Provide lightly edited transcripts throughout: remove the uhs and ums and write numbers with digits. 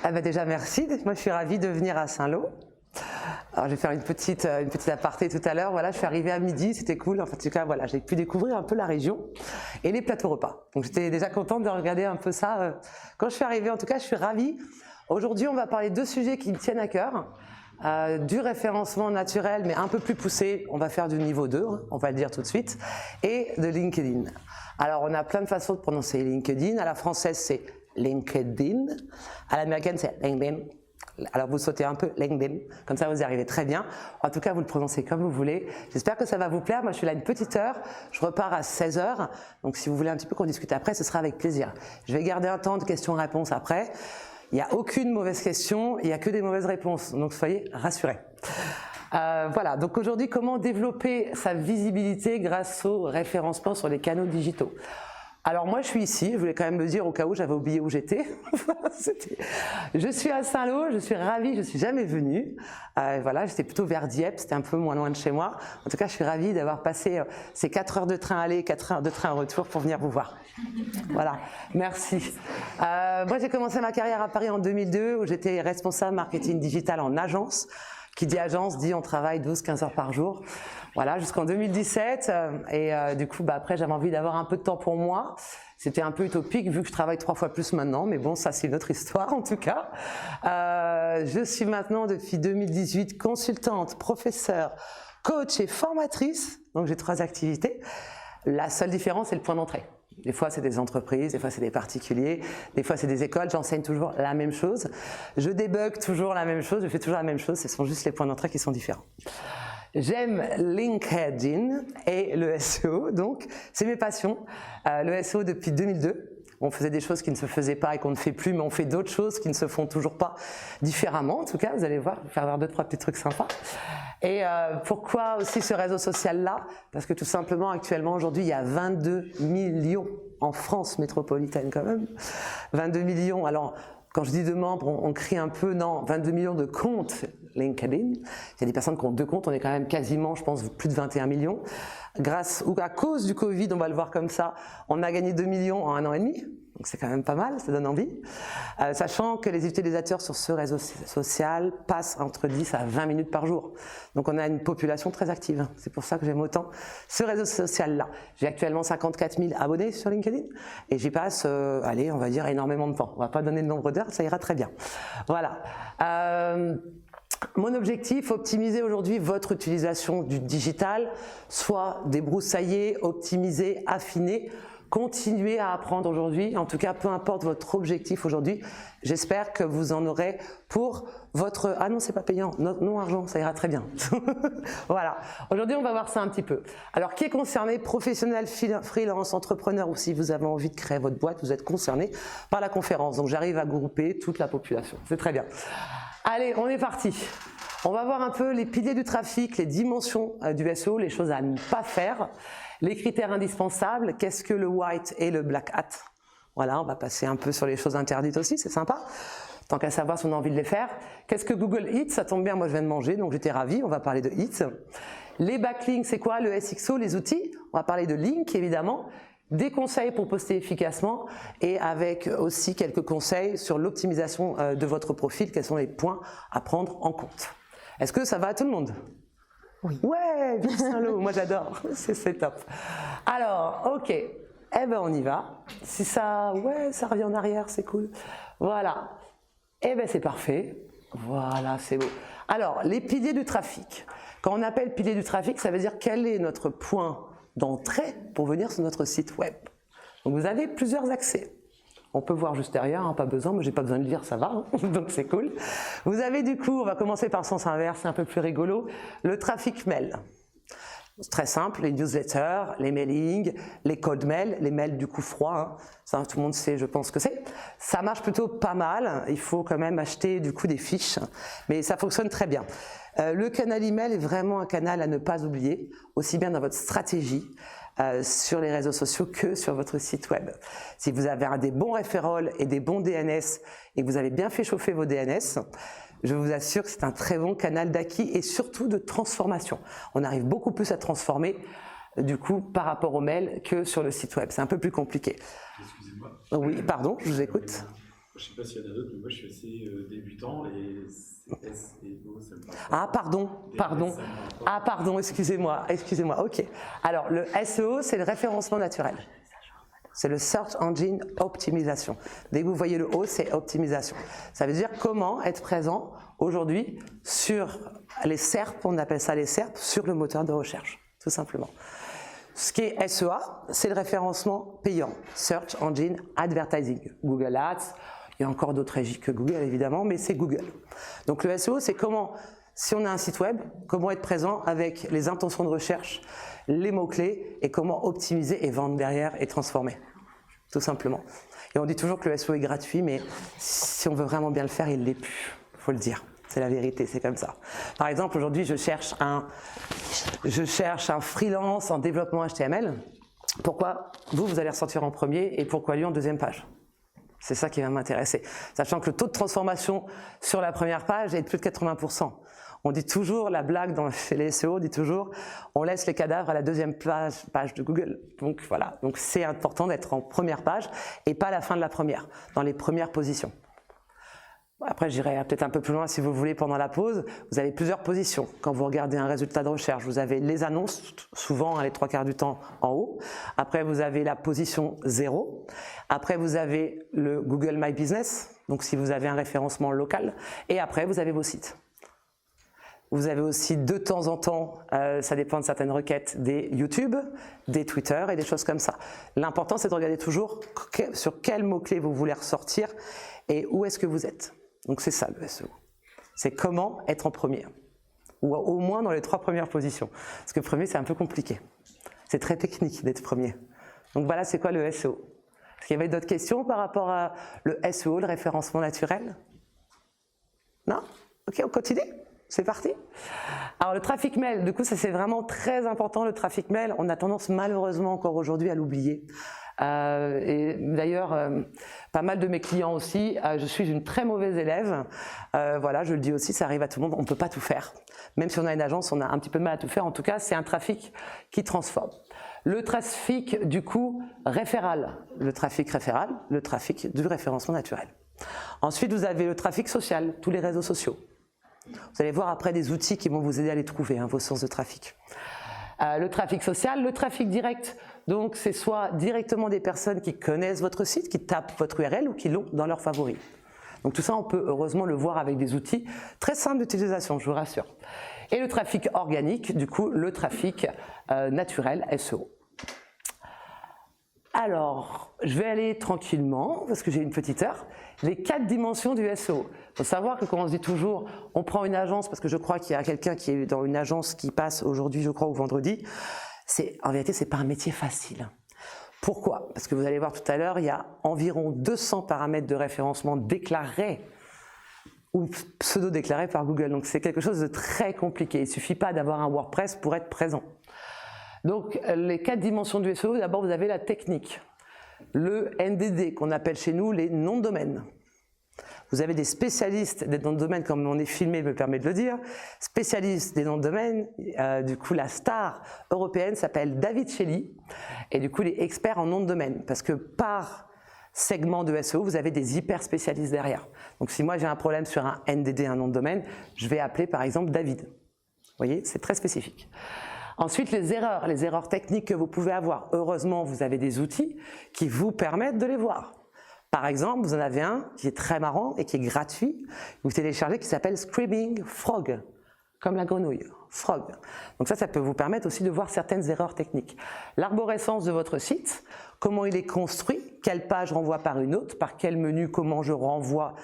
Ah bah déjà merci, moi je suis ravie de venir à Saint-Lô. Alors je vais faire une petite aparté tout à l'heure, voilà, je suis arrivée à midi, c'était cool, en tout cas voilà, j'ai pu découvrir un peu la région et les plateaux repas. Donc j'étais déjà contente de regarder un peu ça quand je suis arrivée, en tout cas je suis ravie. Aujourd'hui on va parler de deux sujets qui me tiennent à cœur. Du référencement naturel mais un peu plus poussé, on va faire du niveau 2, hein, on va le dire tout de suite, et de LinkedIn. Alors on a plein de façons de prononcer LinkedIn, à la française c'est LinkedIn, à l'américaine c'est LinkedIn. Alors vous sautez un peu LinkedIn, comme ça vous y arrivez très bien. En tout cas vous le prononcez comme vous voulez. J'espère que ça va vous plaire, moi je suis là une petite heure, je repars à 16h, donc si vous voulez un petit peu qu'on discute après, ce sera avec plaisir. Je vais garder un temps de questions-réponses après. Il n'y a aucune mauvaise question, il n'y a que des mauvaises réponses, donc soyez rassurés. Voilà, donc aujourd'hui, comment développer sa visibilité grâce au référencement sur les canaux digitaux? Alors moi je suis ici, je voulais quand même me dire au cas où j'avais oublié où j'étais. Je suis à Saint-Lô, je suis ravie, je suis jamais venue. Voilà, j'étais plutôt vers Dieppe, c'était un peu moins loin de chez moi. En tout cas je suis ravie d'avoir passé ces 4 heures de train aller, 4 heures de train retour pour venir vous voir. Voilà, merci. Moi j'ai commencé ma carrière à Paris en 2002 où j'étais responsable marketing digital en agence. Qui dit agence dit on travaille 12-15 heures par jour. Voilà, jusqu'en 2017. Du coup, après, j'avais envie d'avoir un peu de temps pour moi. C'était un peu utopique vu que je travaille 3 fois plus maintenant. Mais bon, ça, c'est une autre histoire en tout cas. Je suis maintenant, depuis 2018, consultante, professeure, coach et formatrice. Donc, j'ai 3 activités. La seule différence, c'est le point d'entrée. Des fois, c'est des entreprises, des fois, c'est des particuliers, des fois, c'est des écoles. J'enseigne toujours la même chose. Je débug toujours la même chose, je fais toujours la même chose. Ce sont juste les points d'entrée qui sont différents. J'aime LinkedIn et le SEO, donc c'est mes passions. Le SEO depuis 2002. On faisait des choses qui ne se faisaient pas et qu'on ne fait plus, mais on fait d'autres choses qui ne se font toujours pas différemment. En tout cas, vous allez voir, je vais faire voir 2-3 petits trucs sympas. Et pourquoi aussi ce réseau social-là? Parce que tout simplement, actuellement, aujourd'hui, il y a 22 millions en France métropolitaine quand même. 22 millions, alors quand je dis de membres, on crie un peu, non, 22 millions de comptes LinkedIn. Il y a des personnes qui ont 2 comptes, on est quand même quasiment, je pense, plus de 21 millions. Grâce ou à cause du Covid, on va le voir comme ça, on a gagné 2 millions en 1 an et demi. Donc c'est quand même pas mal, ça donne envie. Sachant que les utilisateurs sur ce réseau social passent entre 10 à 20 minutes par jour. Donc on a une population très active. C'est pour ça que j'aime autant ce réseau social-là. J'ai actuellement 54 000 abonnés sur LinkedIn et j'y passe, allez, on va dire énormément de temps. On va pas donner le nombre d'heures, ça ira très bien. Voilà. Mon objectif, optimiser aujourd'hui votre utilisation du digital, soit débroussailler, optimiser, affiner, continuer à apprendre aujourd'hui, en tout cas peu importe votre objectif aujourd'hui, j'espère que vous en aurez pour votre... Ah non, c'est pas payant, non argent, ça ira très bien. Voilà, aujourd'hui on va voir ça un petit peu. Alors qui est concerné, professionnel, freelance, entrepreneur ou si vous avez envie de créer votre boîte, vous êtes concerné par la conférence, donc j'arrive à grouper toute la population, c'est très bien. Allez, on est parti. On va voir un peu les piliers du trafic, les dimensions du SEO, les choses à ne pas faire, les critères indispensables, qu'est-ce que le white et le black hat. Voilà, on va passer un peu sur les choses interdites aussi, c'est sympa. Tant qu'à savoir si on a envie de les faire. Qu'est-ce que Google Hits? Ça tombe bien, moi je viens de manger, donc j'étais ravie, on va parler de Hits. Les backlinks, c'est quoi? Le SXO, les outils. On va parler de link évidemment. Des conseils pour poster efficacement et avec aussi quelques conseils sur l'optimisation de votre profil, quels sont les points à prendre en compte. Est-ce que ça va à tout le monde? Oui. Ouais, vive Saint-Lô, moi j'adore, c'est top. Alors, ok, eh ben on y va. Si ça, ouais, ça revient en arrière, c'est cool. Voilà, eh ben c'est parfait. Voilà, c'est beau. Alors, les piliers du trafic. Quand on appelle pilier du trafic, ça veut dire quel est notre point d'entrée pour venir sur notre site web. Donc vous avez plusieurs accès. On peut voir juste derrière, hein, pas besoin, mais j'ai pas besoin de lire, ça va, hein, donc c'est cool. Vous avez du coup, on va commencer par le sens inverse, c'est un peu plus rigolo, le trafic mail. C'est très simple, les newsletters, les mailings, les cold mails, les mails du coup froid, hein, ça tout le monde sait, je pense que c'est. Ça marche plutôt pas mal, il faut quand même acheter du coup des fiches, mais ça fonctionne très bien. Le canal email est vraiment un canal à ne pas oublier, aussi bien dans votre stratégie sur les réseaux sociaux que sur votre site web. Si vous avez des bons referrals et des bons DNS et que vous avez bien fait chauffer vos DNS, je vous assure que c'est un très bon canal d'acquis et surtout de transformation. On arrive beaucoup plus à transformer du coup par rapport au mail que sur le site web. C'est un peu plus compliqué. Excusez-moi. Oui, pardon, je vous écoute. Je ne sais pas s'il y en a d'autres, mais moi je suis assez débutant et SEO, ça me parle pas. Ah pardon, excusez-moi, ok. Alors le SEO, c'est le référencement naturel. C'est le Search Engine Optimization. Dès que vous voyez le O, c'est optimisation. Ça veut dire comment être présent aujourd'hui sur les SERP, on appelle ça les SERP, sur le moteur de recherche, tout simplement. Ce qui est SEA, c'est le référencement payant, Search Engine Advertising, Google Ads. Il y a encore d'autres régies que Google évidemment, mais c'est Google. Donc le SEO, c'est comment, si on a un site web, comment être présent avec les intentions de recherche, les mots-clés et comment optimiser et vendre derrière et transformer, tout simplement. Et on dit toujours que le SEO est gratuit, mais si on veut vraiment bien le faire, il ne l'est plus, il faut le dire. C'est la vérité, c'est comme ça. Par exemple, aujourd'hui, je cherche un freelance en développement HTML. Pourquoi vous allez ressortir en premier et pourquoi lui en deuxième page? C'est ça qui va m'intéresser. Sachant que le taux de transformation sur la première page est de plus de 80%. On dit toujours, la blague chez les SEO, on dit toujours, on laisse les cadavres à la deuxième page de Google. Donc voilà, donc c'est important d'être en première page et pas à la fin de la première, dans les premières positions. Après, j'irai peut-être un peu plus loin si vous voulez pendant la pause. Vous avez plusieurs positions. Quand vous regardez un résultat de recherche, vous avez les annonces, souvent les 3/4 du temps en haut. Après, vous avez la position 0. Après, vous avez le Google My Business, donc si vous avez un référencement local. Et après, vous avez vos sites. Vous avez aussi de temps en temps, ça dépend de certaines requêtes, des YouTube, des Twitter et des choses comme ça. L'important, c'est de regarder toujours sur quels mots-clés vous voulez ressortir et où est-ce que vous êtes. Donc c'est ça le SEO. C'est comment être en premier, ou au moins dans les 3 premières positions. Parce que premier, c'est un peu compliqué. C'est très technique d'être premier. Donc voilà, c'est quoi le SEO? Est-ce qu'il y avait d'autres questions par rapport à le SEO, le référencement naturel? Non? Ok, on continue? C'est parti. Alors le trafic mail, du coup ça c'est vraiment très important le trafic mail. On a tendance malheureusement encore aujourd'hui à l'oublier. Et d'ailleurs, pas mal de mes clients aussi, je suis une très mauvaise élève. Voilà, je le dis aussi, ça arrive à tout le monde, on ne peut pas tout faire. Même si on a une agence, on a un petit peu de mal à tout faire. En tout cas, c'est un trafic qui transforme. Le trafic du coup référal, le trafic du référencement naturel. Ensuite, vous avez le trafic social, tous les réseaux sociaux. Vous allez voir après des outils qui vont vous aider à les trouver, vos sources de trafic. Le trafic social, le trafic direct, donc c'est soit directement des personnes qui connaissent votre site, qui tapent votre URL ou qui l'ont dans leurs favoris. Donc tout ça, on peut heureusement le voir avec des outils très simples d'utilisation, je vous rassure. Et le trafic organique, du coup, le trafic naturel, SEO. Alors, je vais aller tranquillement, parce que j'ai une petite heure, les 4 dimensions du SEO. Il faut savoir que quand on se dit toujours, on prend une agence, parce que je crois qu'il y a quelqu'un qui est dans une agence qui passe aujourd'hui, je crois, ou vendredi, en vérité, c'est pas un métier facile. Pourquoi? Parce que vous allez voir tout à l'heure, il y a environ 200 paramètres de référencement déclarés ou pseudo-déclarés par Google. Donc c'est quelque chose de très compliqué. Il ne suffit pas d'avoir un WordPress pour être présent. Donc les 4 dimensions du SEO, d'abord vous avez la technique, le NDD qu'on appelle chez nous les noms de domaine. Vous avez des spécialistes des noms de domaine, comme on est filmé me permet de le dire, spécialistes des noms de domaine, du coup la star européenne s'appelle David Shelley et du coup il est expert en noms de domaine parce que par segment de SEO vous avez des hyper spécialistes derrière. Donc si moi j'ai un problème sur un NDD, un nom de domaine, je vais appeler par exemple David. Vous voyez, c'est très spécifique. Ensuite, les erreurs techniques que vous pouvez avoir. Heureusement, vous avez des outils qui vous permettent de les voir. Par exemple, vous en avez un qui est très marrant et qui est gratuit. Vous téléchargez qui s'appelle Screaming Frog, comme la grenouille, frog. Donc ça peut vous permettre aussi de voir certaines erreurs techniques. L'arborescence de votre site, comment il est construit, quelle page renvoie par une autre, par quel menu, comment je renvoie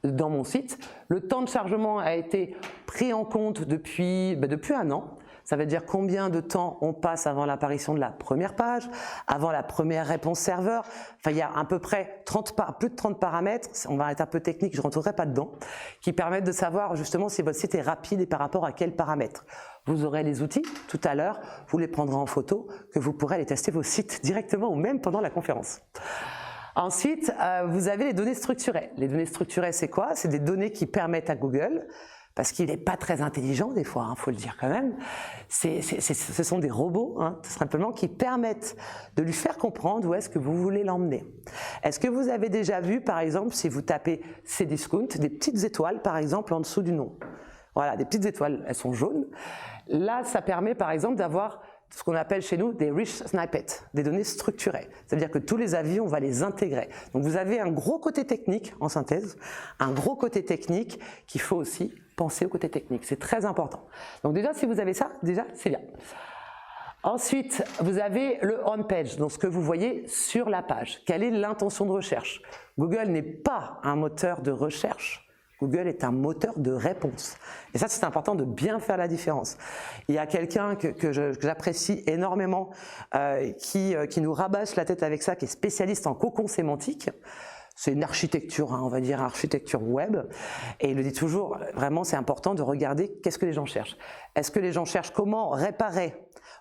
dans mon site. Le temps de chargement a été pris en compte depuis un an. Ça veut dire combien de temps on passe avant l'apparition de la première page, avant la première réponse serveur. Enfin, il y a à peu près plus de 30 paramètres, on va être un peu technique, je ne rentrerai pas dedans, qui permettent de savoir justement si votre site est rapide et par rapport à quels paramètres. Vous aurez les outils tout à l'heure, vous les prendrez en photo, que vous pourrez aller tester vos sites directement ou même pendant la conférence. Ensuite, vous avez les données structurées. Les données structurées, c'est quoi? C'est des données qui permettent à Google parce qu'il n'est pas très intelligent des fois, faut le dire quand même. Ce sont des robots, tout simplement, qui permettent de lui faire comprendre où est-ce que vous voulez l'emmener. Est-ce que vous avez déjà vu, par exemple, si vous tapez Cdiscount, des petites étoiles, par exemple, en dessous du nom? Voilà, des petites étoiles, elles sont jaunes. Là, ça permet, par exemple, d'avoir ce qu'on appelle chez nous des rich snippets, des données structurées. Ça veut dire que tous les avis, on va les intégrer. Donc vous avez un gros côté technique en synthèse, un gros côté technique qu'il faut aussi penser au côté technique. C'est très important. Donc déjà, si vous avez ça, déjà, c'est bien. Ensuite, vous avez le on-page, donc ce que vous voyez sur la page. Quelle est l'intention de recherche? Google n'est pas un moteur de recherche. Google est un moteur de réponse. Et ça, c'est important de bien faire la différence. Il y a quelqu'un que j'apprécie énormément qui nous rabâche la tête avec ça, qui est spécialiste en cocon sémantique. C'est une architecture, on va dire architecture web. Et il le dit toujours, vraiment, c'est important de regarder qu'est-ce que les gens cherchent. Est-ce que les gens cherchent comment réparer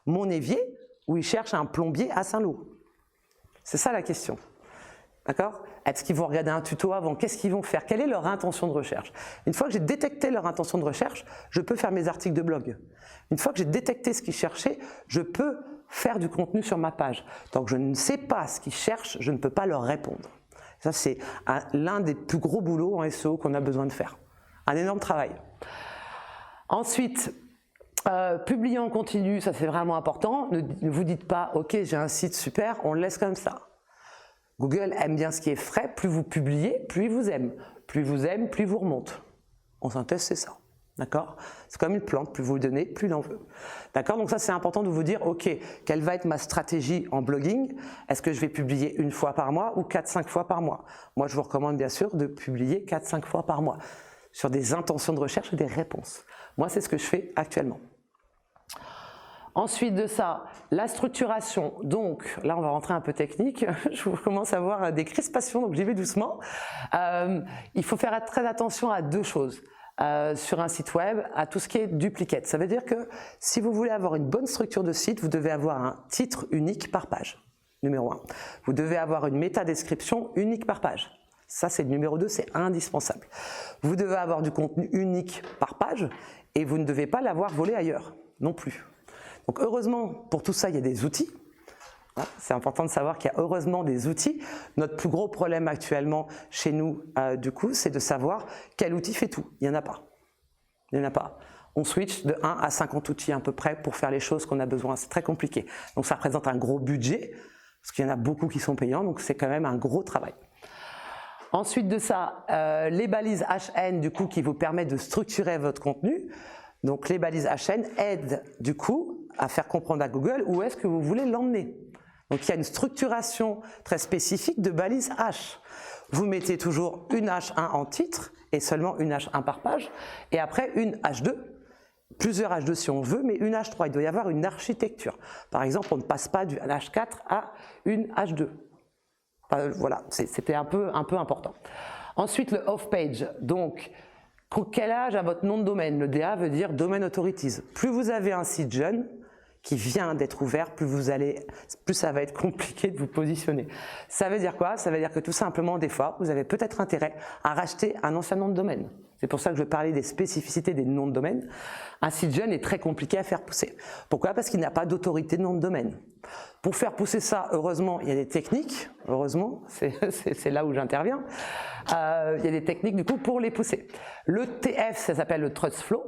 mon évier ou ils cherchent un plombier à Saint-Lô? C'est ça la question. D'accord? Est-ce qu'ils vont regarder un tuto avant? Qu'est-ce qu'ils vont faire? Quelle est leur intention de recherche? Une fois que j'ai détecté leur intention de recherche, je peux faire mes articles de blog. Une fois que j'ai détecté ce qu'ils cherchaient, je peux faire du contenu sur ma page. Tant que je ne sais pas ce qu'ils cherchent, je ne peux pas leur répondre. Ça, c'est l'un des plus gros boulots en SEO qu'on a besoin de faire. Un énorme travail. Ensuite, publier en continu, ça c'est vraiment important. Ne vous dites pas, ok, j'ai un site super, on le laisse comme ça. Google aime bien ce qui est frais, plus vous publiez, plus il vous aime. Plus il vous aime, plus il vous remonte. En synthèse, c'est ça. D'accord? C'est comme une plante, plus vous le donnez, plus il en veut. D'accord? Donc ça, c'est important de vous dire, ok, quelle va être ma stratégie en blogging? Est-ce que je vais publier une fois par mois ou 4-5 fois par mois? Moi, je vous recommande bien sûr de publier 4-5 fois par mois sur des intentions de recherche et des réponses. Moi, c'est ce que je fais actuellement. Ensuite de ça, la structuration. Donc, là, on va rentrer un peu technique. Je commence à avoir des crispations, donc j'y vais doucement. Il faut faire très attention à deux choses. Sur un site web, à tout ce qui est duplicate. Ça veut dire que si vous voulez avoir une bonne structure de site, vous devez avoir un titre unique par page, numéro 1. Vous devez avoir une métadescription unique par page. Ça, c'est le numéro 2, c'est indispensable. Vous devez avoir du contenu unique par page et vous ne devez pas l'avoir volé ailleurs, non plus. Donc heureusement, pour tout ça, il y a des outils. C'est important de savoir qu'il y a heureusement des outils. Notre plus gros problème actuellement chez nous, du coup, c'est de savoir quel outil fait tout. Il n'y en a pas. Il n'y en a pas. On switch de 1 à 50 outils à peu près pour faire les choses qu'on a besoin. C'est très compliqué. Donc ça représente un gros budget, parce qu'il y en a beaucoup qui sont payants, donc c'est quand même un gros travail. Ensuite de ça, les balises HN, du coup, qui vous permettent de structurer votre contenu. Donc les balises HN aident, du coup, à faire comprendre à Google où est-ce que vous voulez l'emmener. Donc il y a une structuration très spécifique de balises H. Vous mettez toujours une H1 en titre et seulement une H1 par page, et après une H2, plusieurs H2 si on veut, mais une H3. Il doit y avoir une architecture. Par exemple, on ne passe pas d'une H4 à une H2. Enfin, voilà, c'était un peu important. Ensuite, le off-page. Donc, quel âge a votre nom de domaine? Le DA veut dire Domain Authorities. Plus vous avez un site jeune, qui vient d'être ouvert, plus ça va être compliqué de vous positionner. Ça veut dire quoi? Ça veut dire que tout simplement, des fois, vous avez peut-être intérêt à racheter un ancien nom de domaine. C'est pour ça que je parlais des spécificités des noms de domaine. Un site jeune est très compliqué à faire pousser. Pourquoi? Parce qu'il n'a pas d'autorité de nom de domaine. Pour faire pousser ça, heureusement, il y a des techniques. Heureusement, c'est là où j'interviens. Il y a des techniques, du coup, pour les pousser. Le TF, ça s'appelle le Trust Flow.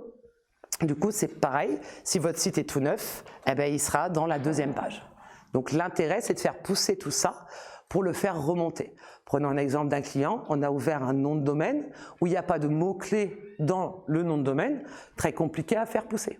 Du coup, c'est pareil, si votre site est tout neuf, eh bien, il sera dans la deuxième page. Donc l'intérêt, c'est de faire pousser tout ça pour le faire remonter. Prenons un exemple d'un client, on a ouvert un nom de domaine où il n'y a pas de mots-clés dans le nom de domaine, très compliqué à faire pousser.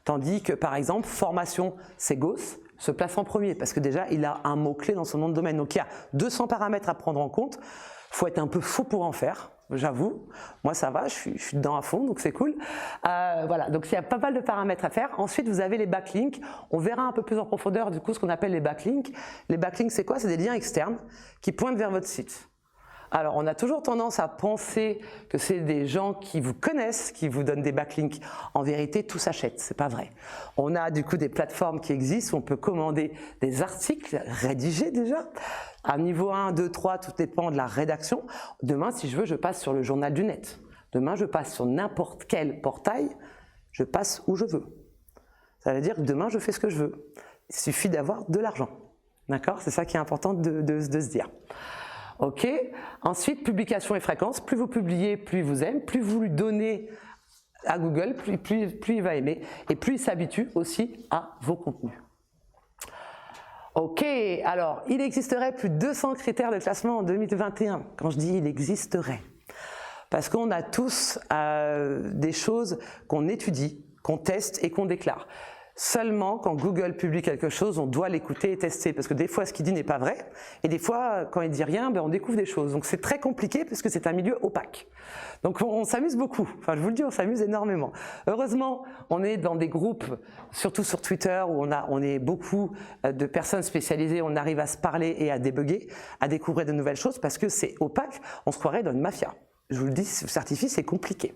Tandis que par exemple, formation Segos se place en premier parce que déjà, il a un mot-clé dans son nom de domaine. Donc il y a 200 paramètres à prendre en compte, il faut être un peu fou pour en faire. J'avoue, moi ça va, je suis dedans à fond, donc c'est cool. Voilà, donc il y a pas mal de paramètres à faire. Ensuite, vous avez les backlinks. On verra un peu plus en profondeur du coup ce qu'on appelle les backlinks. Les backlinks, c'est quoi? C'est des liens externes qui pointent vers votre site. Alors, on a toujours tendance à penser que c'est des gens qui vous connaissent, qui vous donnent des backlinks. En vérité, tout s'achète, c'est pas vrai. On a du coup des plateformes qui existent où on peut commander des articles rédigés déjà. À niveau 1, 2, 3, tout dépend de la rédaction. Demain, si je veux, je passe sur le journal du net. Demain, je passe sur n'importe quel portail, je passe où je veux. Ça veut dire que demain, je fais ce que je veux. Il suffit d'avoir de l'argent. D'accord? C'est ça qui est important de se dire. Ok. Ensuite, publication et fréquence. Plus vous publiez, plus il vous aime. Plus vous lui donnez à Google, plus il va aimer. Et plus il s'habitue aussi à vos contenus. Ok. Alors, il existerait plus de 200 critères de classement en 2021. Quand je dis il existerait, parce qu'on a tous des choses qu'on étudie, qu'on teste et qu'on déclare. Seulement, quand Google publie quelque chose, on doit l'écouter et tester, parce que des fois, ce qu'il dit n'est pas vrai, et des fois, quand il dit rien, on découvre des choses. Donc c'est très compliqué, parce que c'est un milieu opaque. Donc on s'amuse beaucoup, enfin je vous le dis, on s'amuse énormément. Heureusement, on est dans des groupes, surtout sur Twitter, où on est beaucoup de personnes spécialisées, on arrive à se parler et à débugger, à découvrir de nouvelles choses, parce que c'est opaque, on se croirait dans une mafia. Je vous le dis, ce certificat, c'est compliqué.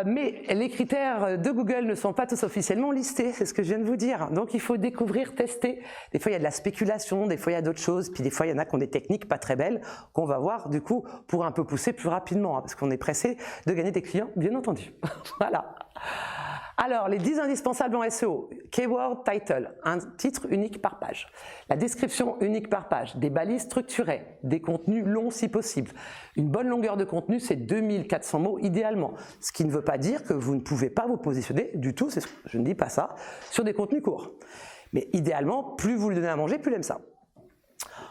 Mais les critères de Google ne sont pas tous officiellement listés, c'est ce que je viens de vous dire. Donc il faut découvrir, tester. Des fois il y a de la spéculation, des fois il y a d'autres choses, puis des fois il y en a qui ont des techniques pas très belles qu'on va voir du coup pour un peu pousser plus rapidement, hein, parce qu'on est pressé de gagner des clients, bien entendu. Voilà. Alors, les 10 indispensables en SEO. Keyword title, un titre unique par page. La description unique par page. Des balises structurées. Des contenus longs si possible. Une bonne longueur de contenu, c'est 2400 mots idéalement. Ce qui ne veut pas dire que vous ne pouvez pas vous positionner du tout, je ne dis pas ça, sur des contenus courts. Mais idéalement, plus vous le donnez à manger, plus il aime ça.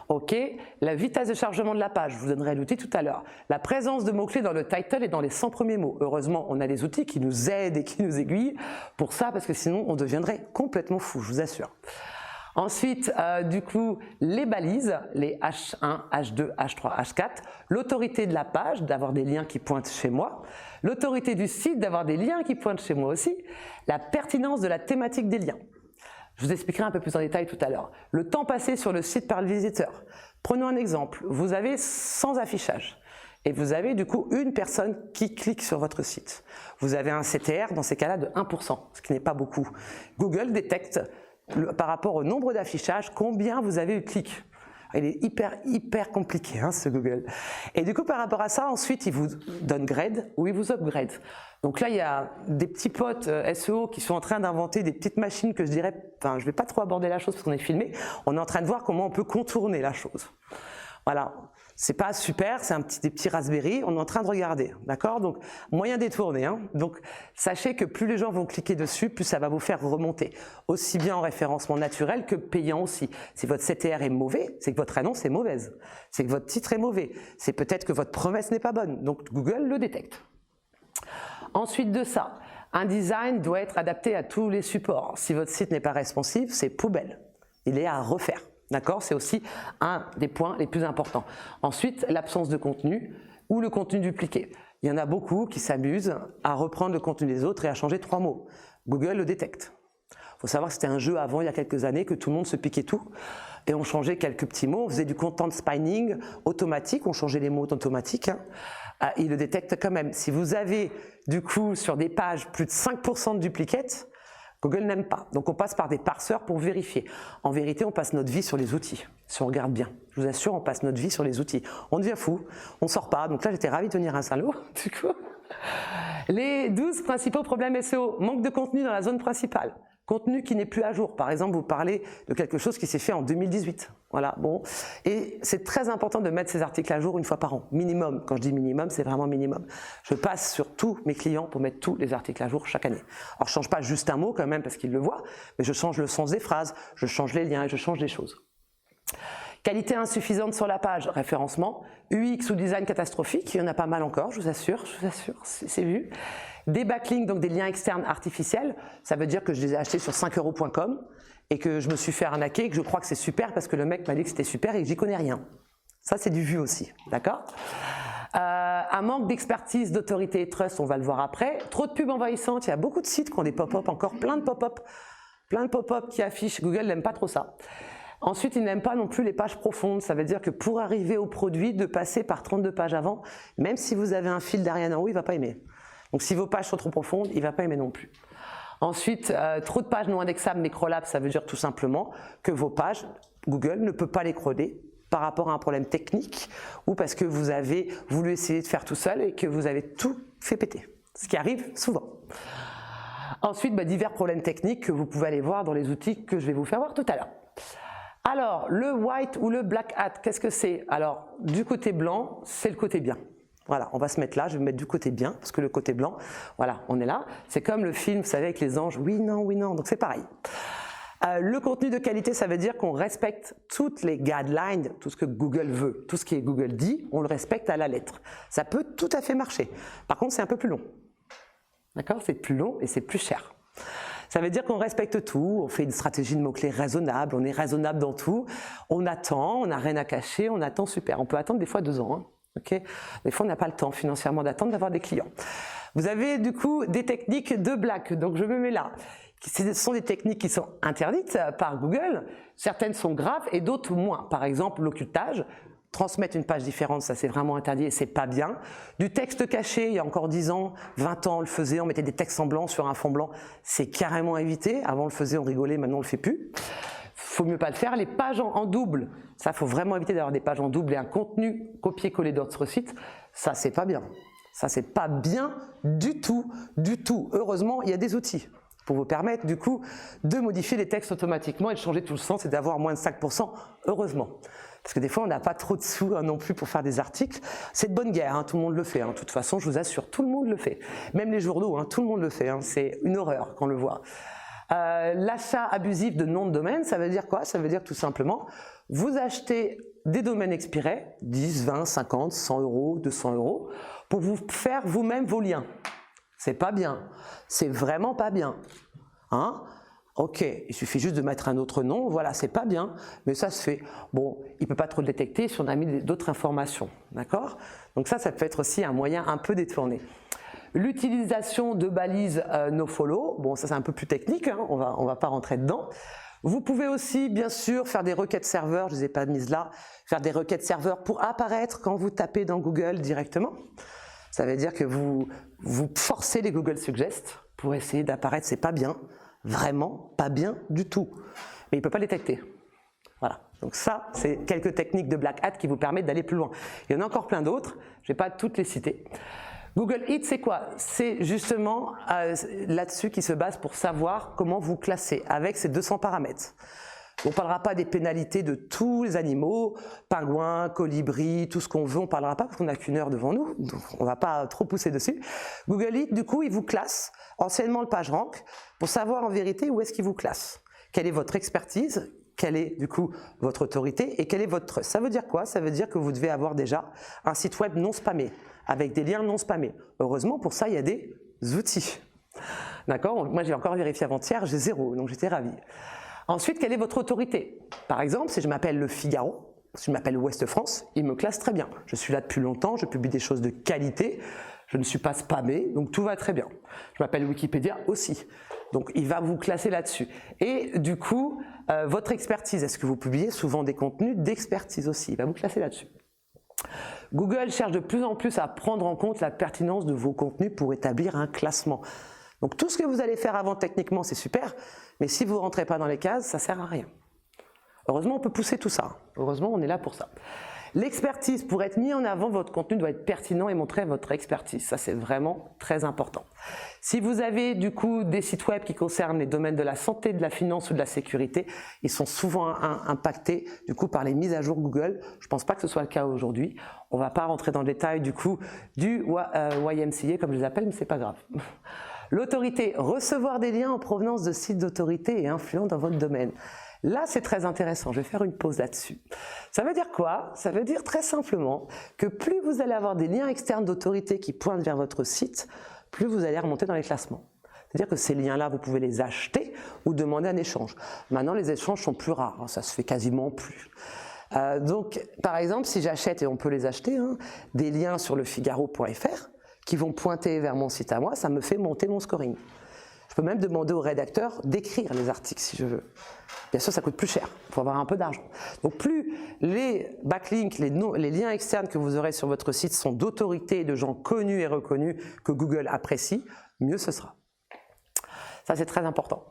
Ok, la vitesse de chargement de la page, je vous donnerai l'outil tout à l'heure. La présence de mots-clés dans le title et dans les 100 premiers mots. Heureusement, on a des outils qui nous aident et qui nous aiguillent pour ça, parce que sinon on deviendrait complètement fou, je vous assure. Ensuite, du coup, les balises, les H1, H2, H3, H4, l'autorité de la page, d'avoir des liens qui pointent chez moi, l'autorité du site, d'avoir des liens qui pointent chez moi aussi, la pertinence de la thématique des liens. Je vous expliquerai un peu plus en détail tout à l'heure. Le temps passé sur le site par le visiteur. Prenons un exemple. Vous avez 100 affichages et vous avez du coup une personne qui clique sur votre site. Vous avez un CTR dans ces cas-là de 1%, ce qui n'est pas beaucoup. Google détecte par rapport au nombre d'affichages combien vous avez eu de clics. Il est hyper compliqué hein, ce Google. Et du coup par rapport à ça, ensuite il vous donne grade ou il vous upgrade. Donc là il y a des petits potes SEO qui sont en train d'inventer des petites machines que je dirais, enfin je vais pas trop aborder la chose parce qu'on est filmé, on est en train de voir comment on peut contourner la chose. Voilà, c'est pas super, c'est des petits Raspberry, on est en train de regarder, d'accord? Donc moyen détourné, hein. Donc sachez que plus les gens vont cliquer dessus, plus ça va vous faire remonter, aussi bien en référencement naturel que payant aussi. Si votre CTR est mauvais, c'est que votre annonce est mauvaise, c'est que votre titre est mauvais, c'est peut-être que votre promesse n'est pas bonne, donc Google le détecte. Ensuite de ça, un design doit être adapté à tous les supports. Si votre site n'est pas responsive, c'est poubelle, il est à refaire. D'accord? C'est aussi un des points les plus importants. Ensuite, l'absence de contenu ou le contenu dupliqué. Il y en a beaucoup qui s'amusent à reprendre le contenu des autres et à changer 3 mots. Google le détecte. Il faut savoir que c'était un jeu avant, il y a quelques années, que tout le monde se piquait tout. Et on changeait quelques petits mots, on faisait du content spinning automatique, on changeait les mots automatiques. Hein. Il le détecte quand même. Si vous avez du coup sur des pages plus de 5% de duplicates, Google n'aime pas, donc on passe par des parseurs pour vérifier. En vérité, on passe notre vie sur les outils, si on regarde bien. Je vous assure, on passe notre vie sur les outils. On devient fou, on sort pas, donc là j'étais ravie de venir à Saint-Lô, du coup. Les 12 principaux problèmes SEO, manque de contenu dans la zone principale. Contenu qui n'est plus à jour. Par exemple, vous parlez de quelque chose qui s'est fait en 2018. Voilà, bon. Et c'est très important de mettre ces articles à jour une fois par an, minimum. Quand je dis minimum, c'est vraiment minimum. Je passe sur tous mes clients pour mettre tous les articles à jour chaque année. Alors, je ne change pas juste un mot quand même parce qu'ils le voient, mais je change le sens des phrases, je change les liens et je change des choses. Qualité insuffisante sur la page, référencement. UX ou design catastrophique, il y en a pas mal encore, je vous assure, c'est vu. Des backlinks, donc des liens externes artificiels, ça veut dire que je les ai achetés sur 5euros.com et que je me suis fait arnaquer et que je crois que c'est super parce que le mec m'a dit que c'était super et que j'y connais rien. Ça, c'est du vu aussi, d'accord? Un manque d'expertise, d'autorité et de trust, on va le voir après. Trop de pubs envahissantes, il y a beaucoup de sites qui ont des pop-up, encore plein de pop-up qui affichent. Google n'aime pas trop ça. Ensuite, il n'aime pas non plus les pages profondes. Ça veut dire que pour arriver au produit, de passer par 32 pages avant, même si vous avez un fil d'Ariane en haut, il ne va pas aimer. Donc si vos pages sont trop profondes, il ne va pas aimer non plus. Ensuite, trop de pages non indexables mais crawlables, ça veut dire tout simplement que vos pages, Google ne peut pas les crawler par rapport à un problème technique ou parce que vous avez voulu essayer de faire tout seul et que vous avez tout fait péter, ce qui arrive souvent. Ensuite, divers problèmes techniques que vous pouvez aller voir dans les outils que je vais vous faire voir tout à l'heure. Alors, le white ou le black hat, qu'est-ce que c'est? Alors, du côté blanc, c'est le côté bien. Voilà, on va se mettre là, je vais me mettre du côté bien, parce que le côté blanc, voilà, on est là. C'est comme le film, vous savez, avec les anges, oui, non, donc c'est pareil. Le contenu de qualité, ça veut dire qu'on respecte toutes les guidelines, tout ce que Google veut, tout ce qui est Google dit, on le respecte à la lettre. Ça peut tout à fait marcher. Par contre, c'est un peu plus long. D'accord? C'est plus long et c'est plus cher. Ça veut dire qu'on respecte tout, on fait une stratégie de mots-clés raisonnable, on est raisonnable dans tout, on attend, on n'a rien à cacher, on attend super. On peut attendre des fois 2 ans. Hein. Okay. Des fois, on n'a pas le temps financièrement d'attendre d'avoir des clients. Vous avez du coup des techniques de black, donc je me mets là. Ce sont des techniques qui sont interdites par Google. Certaines sont graves et d'autres moins. Par exemple, l'occultage. Transmettre une page différente, ça c'est vraiment interdit et c'est pas bien. Du texte caché, il y a encore 10 ans, 20 ans on le faisait, on mettait des textes en blanc sur un fond blanc, c'est carrément évité. Avant on le faisait, on rigolait, maintenant on le fait plus. Faut mieux pas le faire. Les pages en double, ça faut vraiment éviter d'avoir des pages en double et un contenu copié-collé d'autres sites, ça c'est pas bien. Ça c'est pas bien du tout, du tout. Heureusement, il y a des outils pour vous permettre du coup de modifier les textes automatiquement et de changer tout le sens et d'avoir moins de 5%, heureusement. Parce que des fois, on n'a pas trop de sous non plus pour faire des articles. C'est de bonne guerre, tout le monde le fait. De toute façon, je vous assure, tout le monde le fait. Même les journaux, tout le monde le fait. C'est une horreur quand on le voit. L'achat abusif de noms de domaine, ça veut dire quoi? Ça veut dire tout simplement, vous achetez des domaines expirés, 10, 20, 50, 100 euros, 200 euros, pour vous faire vous-même vos liens. C'est pas bien. C'est vraiment pas bien. Ok, il suffit juste de mettre un autre nom, voilà, c'est pas bien, mais ça se fait. Bon, il ne peut pas trop le détecter si on a mis d'autres informations, d'accord? Donc ça peut être aussi un moyen un peu détourné. L'utilisation de balises nofollow, bon ça c'est un peu plus technique, on va pas rentrer dedans. Vous pouvez aussi bien sûr faire des requêtes serveurs, je ne les ai pas mises là, faire des requêtes serveurs pour apparaître quand vous tapez dans Google directement. Ça veut dire que vous forcez les Google Suggest pour essayer d'apparaître, c'est pas bien. Vraiment pas bien du tout, mais il ne peut pas le détecter. Voilà, donc ça c'est quelques techniques de black hat qui vous permettent d'aller plus loin. Il y en a encore plein d'autres, je ne vais pas toutes les citer. Google Hit, c'est quoi? C'est justement là-dessus qui se base pour savoir comment vous classer avec ces 200 paramètres. On ne parlera pas des pénalités de tous les animaux, pingouins, colibris, tout ce qu'on veut, on ne parlera pas parce qu'on n'a qu'une heure devant nous, donc on ne va pas trop pousser dessus. Google Hit, du coup, il vous classe, anciennement le PageRank, pour savoir en vérité où est-ce qu'il vous classe. Quelle est votre expertise, quelle est du coup votre autorité et quel est votre trust. Ça veut dire quoi? Ça veut dire que vous devez avoir déjà un site web non spammé, avec des liens non spammés. Heureusement, pour ça, il y a des outils. D'accord? Moi, j'ai encore vérifié avant-hier, j'ai 0, donc j'étais ravi. Ensuite, quelle est votre autorité? Par exemple, si je m'appelle Le Figaro, si je m'appelle Ouest France, il me classe très bien. Je suis là depuis longtemps, je publie des choses de qualité, je ne suis pas spammé, donc tout va très bien. Je m'appelle Wikipédia aussi, donc il va vous classer là-dessus. Et du coup, votre expertise, est-ce que vous publiez souvent des contenus d'expertise aussi? Il va vous classer là-dessus. Google cherche de plus en plus à prendre en compte la pertinence de vos contenus pour établir un classement. Donc tout ce que vous allez faire avant techniquement, c'est super, mais si vous ne rentrez pas dans les cases, ça ne sert à rien. Heureusement, on peut pousser tout ça. Heureusement, on est là pour ça. L'expertise, pour être mis en avant, votre contenu doit être pertinent et montrer votre expertise. Ça, c'est vraiment très important. Si vous avez du coup des sites web qui concernent les domaines de la santé, de la finance ou de la sécurité, ils sont souvent impactés du coup par les mises à jour Google. Je ne pense pas que ce soit le cas aujourd'hui. On ne va pas rentrer dans le détail du coup du YMCA comme je les appelle, mais c'est pas grave. L'autorité, recevoir des liens en provenance de sites d'autorité et influents dans votre domaine. Là, c'est très intéressant, je vais faire une pause là-dessus. Ça veut dire quoi? Ça veut dire très simplement que plus vous allez avoir des liens externes d'autorité qui pointent vers votre site, plus vous allez remonter dans les classements. C'est-à-dire que ces liens-là, vous pouvez les acheter ou demander un échange. Maintenant, les échanges sont plus rares, ça se fait quasiment plus. Donc, par exemple, si j'achète, et on peut les acheter, des liens sur lefigaro.fr qui vont pointer vers mon site à moi, ça me fait monter mon scoring. Je peux même demander au rédacteur d'écrire les articles si je veux. Bien sûr, ça coûte plus cher, il faut avoir un peu d'argent. Donc plus les backlinks, les liens externes que vous aurez sur votre site sont d'autorité, de gens connus et reconnus que Google apprécie, mieux ce sera. Ça, c'est très important.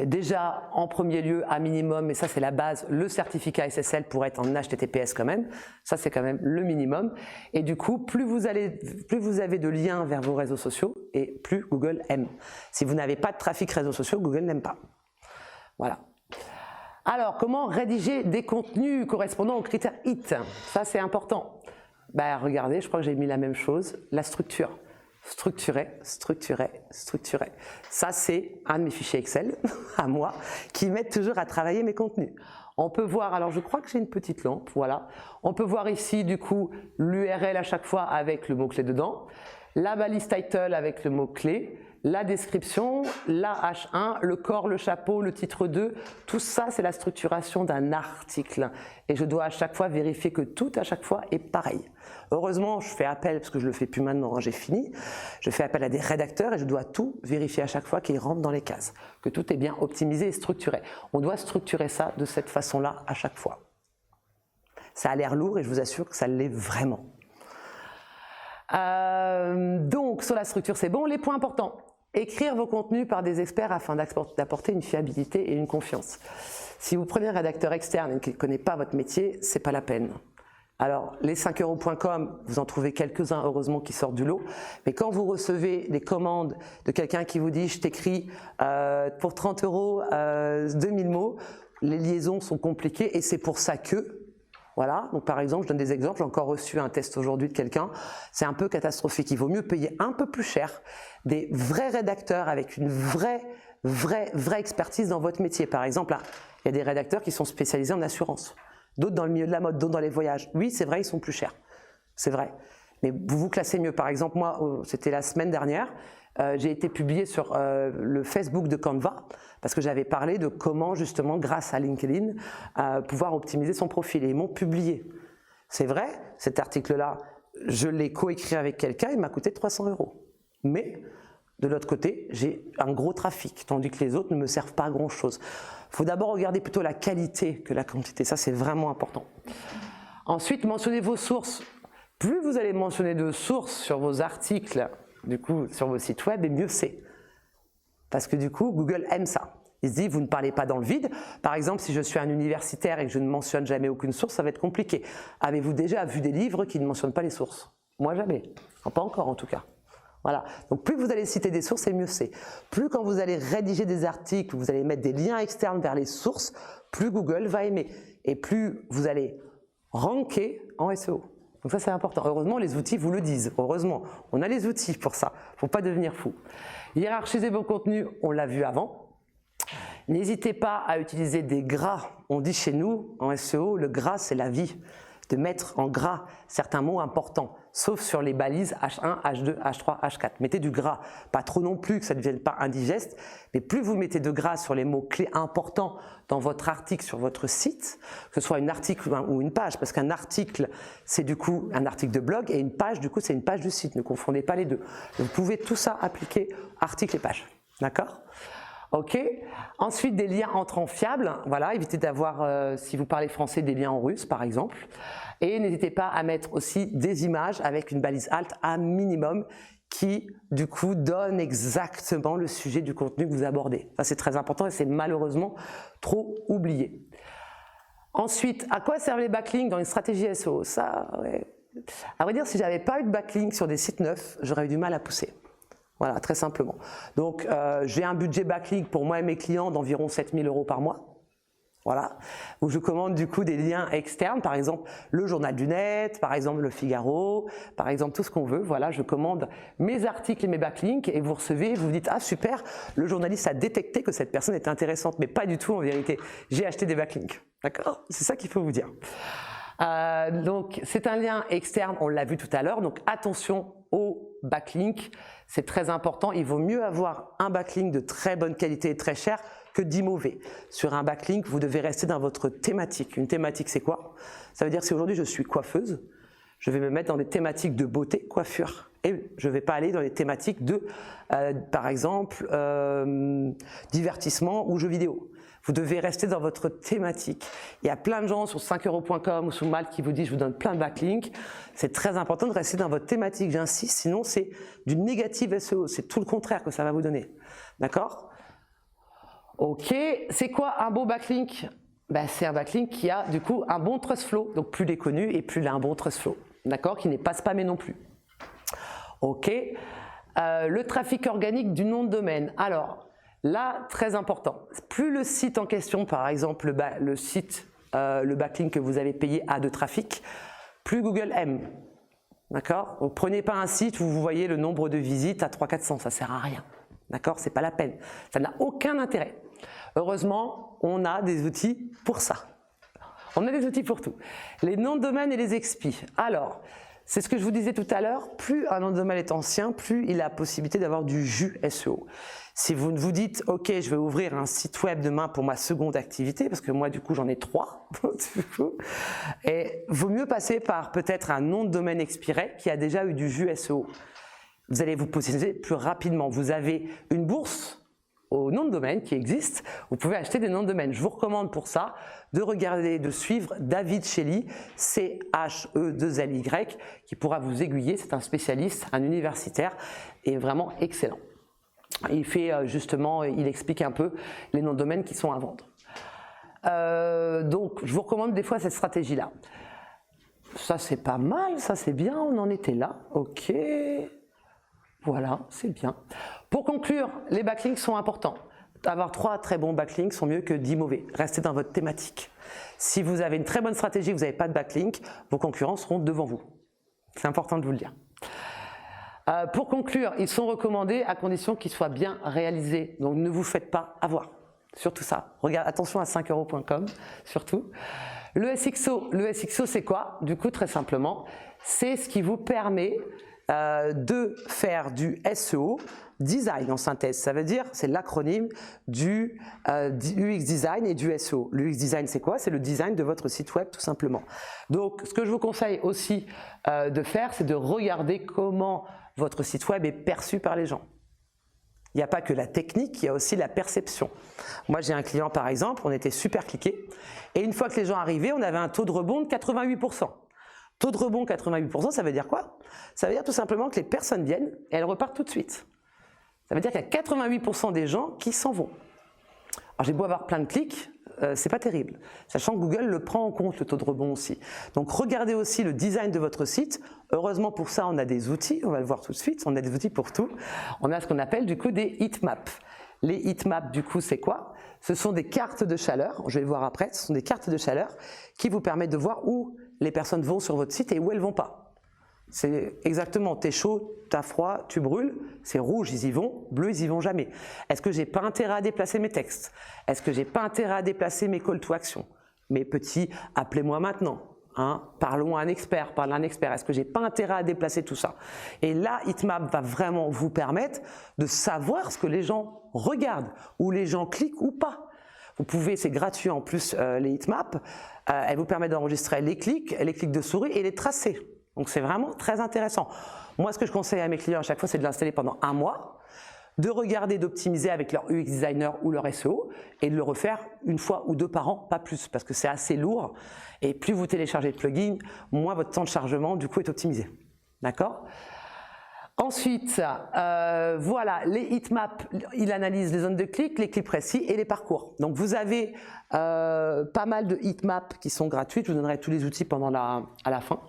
Déjà, en premier lieu, à minimum, et ça c'est la base, le certificat SSL pour être en HTTPS quand même. Ça c'est quand même le minimum. Et du coup, plus vous avez de liens vers vos réseaux sociaux, et plus Google aime. Si vous n'avez pas de trafic réseaux sociaux, Google n'aime pas. Voilà. Alors, comment rédiger des contenus correspondant aux critères HIT? Ça c'est important. Regardez, je crois que j'ai mis la même chose, la structure. Structurer, structurer, structurer. Ça, c'est un de mes fichiers Excel, à moi, qui m'aide toujours à travailler mes contenus. On peut voir, alors je crois que j'ai une petite lampe, voilà. On peut voir ici, du coup, l'URL à chaque fois avec le mot-clé dedans, la balise title avec le mot-clé, la description, la H1, le corps, le chapeau, le titre 2, tout ça, c'est la structuration d'un article. Et je dois à chaque fois vérifier que tout, à chaque fois, est pareil. Heureusement, je fais appel, parce que je ne le fais plus maintenant, j'ai fini, je fais appel à des rédacteurs et je dois tout vérifier à chaque fois qu'ils rentrent dans les cases, que tout est bien optimisé et structuré. On doit structurer ça de cette façon-là à chaque fois. Ça a l'air lourd et je vous assure que ça l'est vraiment. Donc, sur la structure, c'est bon. Les points importants. Écrire vos contenus par des experts afin d'apporter une fiabilité et une confiance. Si vous prenez un rédacteur externe et qui ne connaît pas votre métier, c'est pas la peine. Alors, les 5euros.com, vous en trouvez quelques-uns, heureusement, qui sortent du lot. Mais quand vous recevez des commandes de quelqu'un qui vous dit « je t'écris pour 30 euros 2000 mots », les liaisons sont compliquées et c'est pour ça que… Voilà, donc par exemple, je donne des exemples, j'ai encore reçu un test aujourd'hui de quelqu'un, c'est un peu catastrophique, il vaut mieux payer un peu plus cher des vrais rédacteurs avec une vraie expertise dans votre métier. Par exemple, là, il y a des rédacteurs qui sont spécialisés en assurance, d'autres dans le milieu de la mode, d'autres dans les voyages. Oui, c'est vrai, ils sont plus chers, c'est vrai, mais vous vous classez mieux. Par exemple, moi, c'était la semaine dernière, j'ai été publié sur le Facebook de Canva parce que j'avais parlé de comment justement grâce à LinkedIn pouvoir optimiser son profil et ils m'ont publié. C'est vrai, cet article-là, je l'ai coécrit avec quelqu'un, il m'a coûté 300 euros. Mais de l'autre côté, j'ai un gros trafic, tandis que les autres ne me servent pas à grand-chose. Il faut d'abord regarder plutôt la qualité que la quantité, ça c'est vraiment important. Ensuite, mentionnez vos sources. Plus vous allez mentionner de sources sur vos articles, du coup, sur vos sites web, et mieux c'est. Parce que du coup, Google aime ça. Il se dit, vous ne parlez pas dans le vide. Par exemple, si je suis un universitaire et que je ne mentionne jamais aucune source, ça va être compliqué. Avez-vous déjà vu des livres qui ne mentionnent pas les sources? Moi, jamais. Enfin, pas encore, en tout cas. Voilà. Donc, plus vous allez citer des sources, et mieux c'est. Plus quand vous allez rédiger des articles, vous allez mettre des liens externes vers les sources, plus Google va aimer. Et plus vous allez ranker en SEO. Donc ça, c'est important. Heureusement, les outils vous le disent. Heureusement, on a les outils pour ça. Il ne faut pas devenir fou. Hiérarchisez vos contenus, on l'a vu avant. N'hésitez pas à utiliser des gras. On dit chez nous, en SEO, le gras, c'est la vie. De mettre en gras certains mots importants, sauf sur les balises H1, H2, H3, H4. Mettez du gras, pas trop non plus, que ça ne devienne pas indigeste, mais plus vous mettez de gras sur les mots-clés importants dans votre article sur votre site, que ce soit un article ou une page, parce qu'un article, c'est du coup un article de blog, et une page, du coup, c'est une page du site. Ne confondez pas les deux. Vous pouvez tout ça appliquer article et page. D'accord ? Ok. Ensuite, des liens entrants fiables. Voilà, évitez d'avoir, si vous parlez français, des liens en russe, par exemple. Et n'hésitez pas à mettre aussi des images avec une balise alt à minimum qui, du coup, donne exactement le sujet du contenu que vous abordez. Ça, c'est très important et c'est malheureusement trop oublié. Ensuite, à quoi servent les backlinks dans une stratégie SEO? Ça, ouais. À vrai dire, si j'avais pas eu de backlinks sur des sites neufs, j'aurais eu du mal à pousser. Voilà, très simplement. Donc, j'ai un budget backlink pour moi et mes clients d'environ 7 000 € par mois. Voilà, où je commande du coup des liens externes, par exemple le Journal du Net, par exemple le Figaro, par exemple tout ce qu'on veut. Voilà, je commande mes articles et mes backlinks et vous recevez, vous vous dites « Ah super, le journaliste a détecté que cette personne est intéressante », mais pas du tout en vérité. J'ai acheté des backlinks, d'accord? C'est ça qu'il faut vous dire. Donc, c'est un lien externe, on l'a vu tout à l'heure, donc attention aux backlinks, c'est très important. Il vaut mieux avoir un backlink de très bonne qualité et très cher que 10 mauvais. Sur un backlink, vous devez rester dans votre thématique. Une thématique, c'est quoi? Ça veut dire que si aujourd'hui je suis coiffeuse, je vais me mettre dans des thématiques de beauté, coiffure. Et je ne vais pas aller dans les thématiques de, par exemple, divertissement ou jeux vidéo. Vous devez rester dans votre thématique. Il y a plein de gens sur 5euros.com ou sur Malte qui vous disent je vous donne plein de backlinks. C'est très important de rester dans votre thématique, j'insiste, sinon c'est du négatif SEO, c'est tout le contraire que ça va vous donner. D'accord? Ok, c'est quoi un bon backlink? Ben, c'est un backlink qui a du coup un bon trust flow, donc plus il est connu et plus il a un bon trust flow. D'accord? Qui n'est pas spammé non plus. Ok, le trafic organique du nom de domaine. Alors, là, très important. Plus le site en question, par exemple, le site, le backlink que vous avez payé a de trafic, plus Google aime. D'accord? Donc, prenez pas un site où vous voyez le nombre de visites à 300-400, ça sert à rien. D'accord? C'est pas la peine. Ça n'a aucun intérêt. Heureusement, on a des outils pour ça. On a des outils pour tout. Les noms de domaine et les expis. Alors, c'est ce que je vous disais tout à l'heure, plus un nom de domaine est ancien, plus il a la possibilité d'avoir du jus SEO. Si vous vous dites, ok, je vais ouvrir un site web demain pour ma seconde activité, parce que moi du coup j'en ai 3, et vaut mieux passer par peut-être un nom de domaine expiré qui a déjà eu du jus SEO. Vous allez vous positionner plus rapidement. Vous avez une bourse au nom de domaine qui existe, vous pouvez acheter des noms de domaine. Je vous recommande pour ça de regarder, de suivre David Chely, C-H-E-2-L-Y, qui pourra vous aiguiller. C'est un spécialiste, un universitaire, et vraiment excellent. Il fait justement, il explique un peu les noms de domaine qui sont à vendre. Donc, je vous recommande des fois cette stratégie-là. Ça, c'est pas mal, ça c'est bien, on en était là. Ok. Voilà, c'est bien. Pour conclure, les backlinks sont importants. Avoir 3 très bons backlinks sont mieux que 10 mauvais. Restez dans votre thématique. Si vous avez une très bonne stratégie, vous n'avez pas de backlink, vos concurrents seront devant vous. C'est important de vous le dire. Pour conclure, ils sont recommandés à condition qu'ils soient bien réalisés. Donc ne vous faites pas avoir. Surtout ça. Regarde, attention à 5euros.com, surtout. Le SXO c'est quoi? Du coup, très simplement, c'est ce qui vous permet de faire du SEO design en synthèse. Ça veut dire, c'est l'acronyme du UX design et du SEO. Le UX design, c'est quoi? C'est le design de votre site web tout simplement. Donc, ce que je vous conseille aussi de faire, c'est de regarder comment votre site web est perçu par les gens. Il n'y a pas que la technique, il y a aussi la perception. Moi, j'ai un client par exemple, on était super cliqués et une fois que les gens arrivaient, on avait un taux de rebond de 88%. Taux de rebond 88%, ça veut dire quoi? Ça veut dire tout simplement que les personnes viennent et elles repartent tout de suite. Ça veut dire qu'il y a 88% des gens qui s'en vont. Alors j'ai beau avoir plein de clics, c'est pas terrible. Sachant que Google le prend en compte, le taux de rebond aussi. Donc regardez aussi le design de votre site. Heureusement pour ça, on a des outils, on va le voir tout de suite, on a des outils pour tout. On a ce qu'on appelle du coup des heatmaps. Les heatmaps du coup c'est quoi? Ce sont des cartes de chaleur, je vais le voir après, ce sont des cartes de chaleur qui vous permettent de voir où les personnes vont sur votre site et où elles vont pas. C'est exactement, t'es chaud, t'as froid, tu brûles, c'est rouge, ils y vont, bleu, ils y vont jamais. Est-ce que j'ai pas intérêt à déplacer mes textes? Est-ce que j'ai pas intérêt à déplacer mes call to action? Mes petits, appelez-moi maintenant, hein, parlons à un expert, parlez à un expert. Est-ce que j'ai pas intérêt à déplacer tout ça? Et là, Heatmap va vraiment vous permettre de savoir ce que les gens regardent, où les gens cliquent ou pas. Vous pouvez, c'est gratuit en plus, les heatmaps, elles vous permettent d'enregistrer les clics de souris et les tracer. Donc c'est vraiment très intéressant. Moi, ce que je conseille à mes clients à chaque fois, c'est de l'installer pendant 1 mois, de regarder, d'optimiser avec leur UX designer ou leur SEO et de le refaire 1 fois ou 2 par an, pas plus, parce que c'est assez lourd. Et plus vous téléchargez de plugins, moins votre temps de chargement du coup est optimisé. D'accord ? Ensuite, voilà, les heatmaps, il analyse les zones de clic, les clics précis et les parcours. Donc vous avez pas mal de heatmaps qui sont gratuites, je vous donnerai tous les outils à la fin.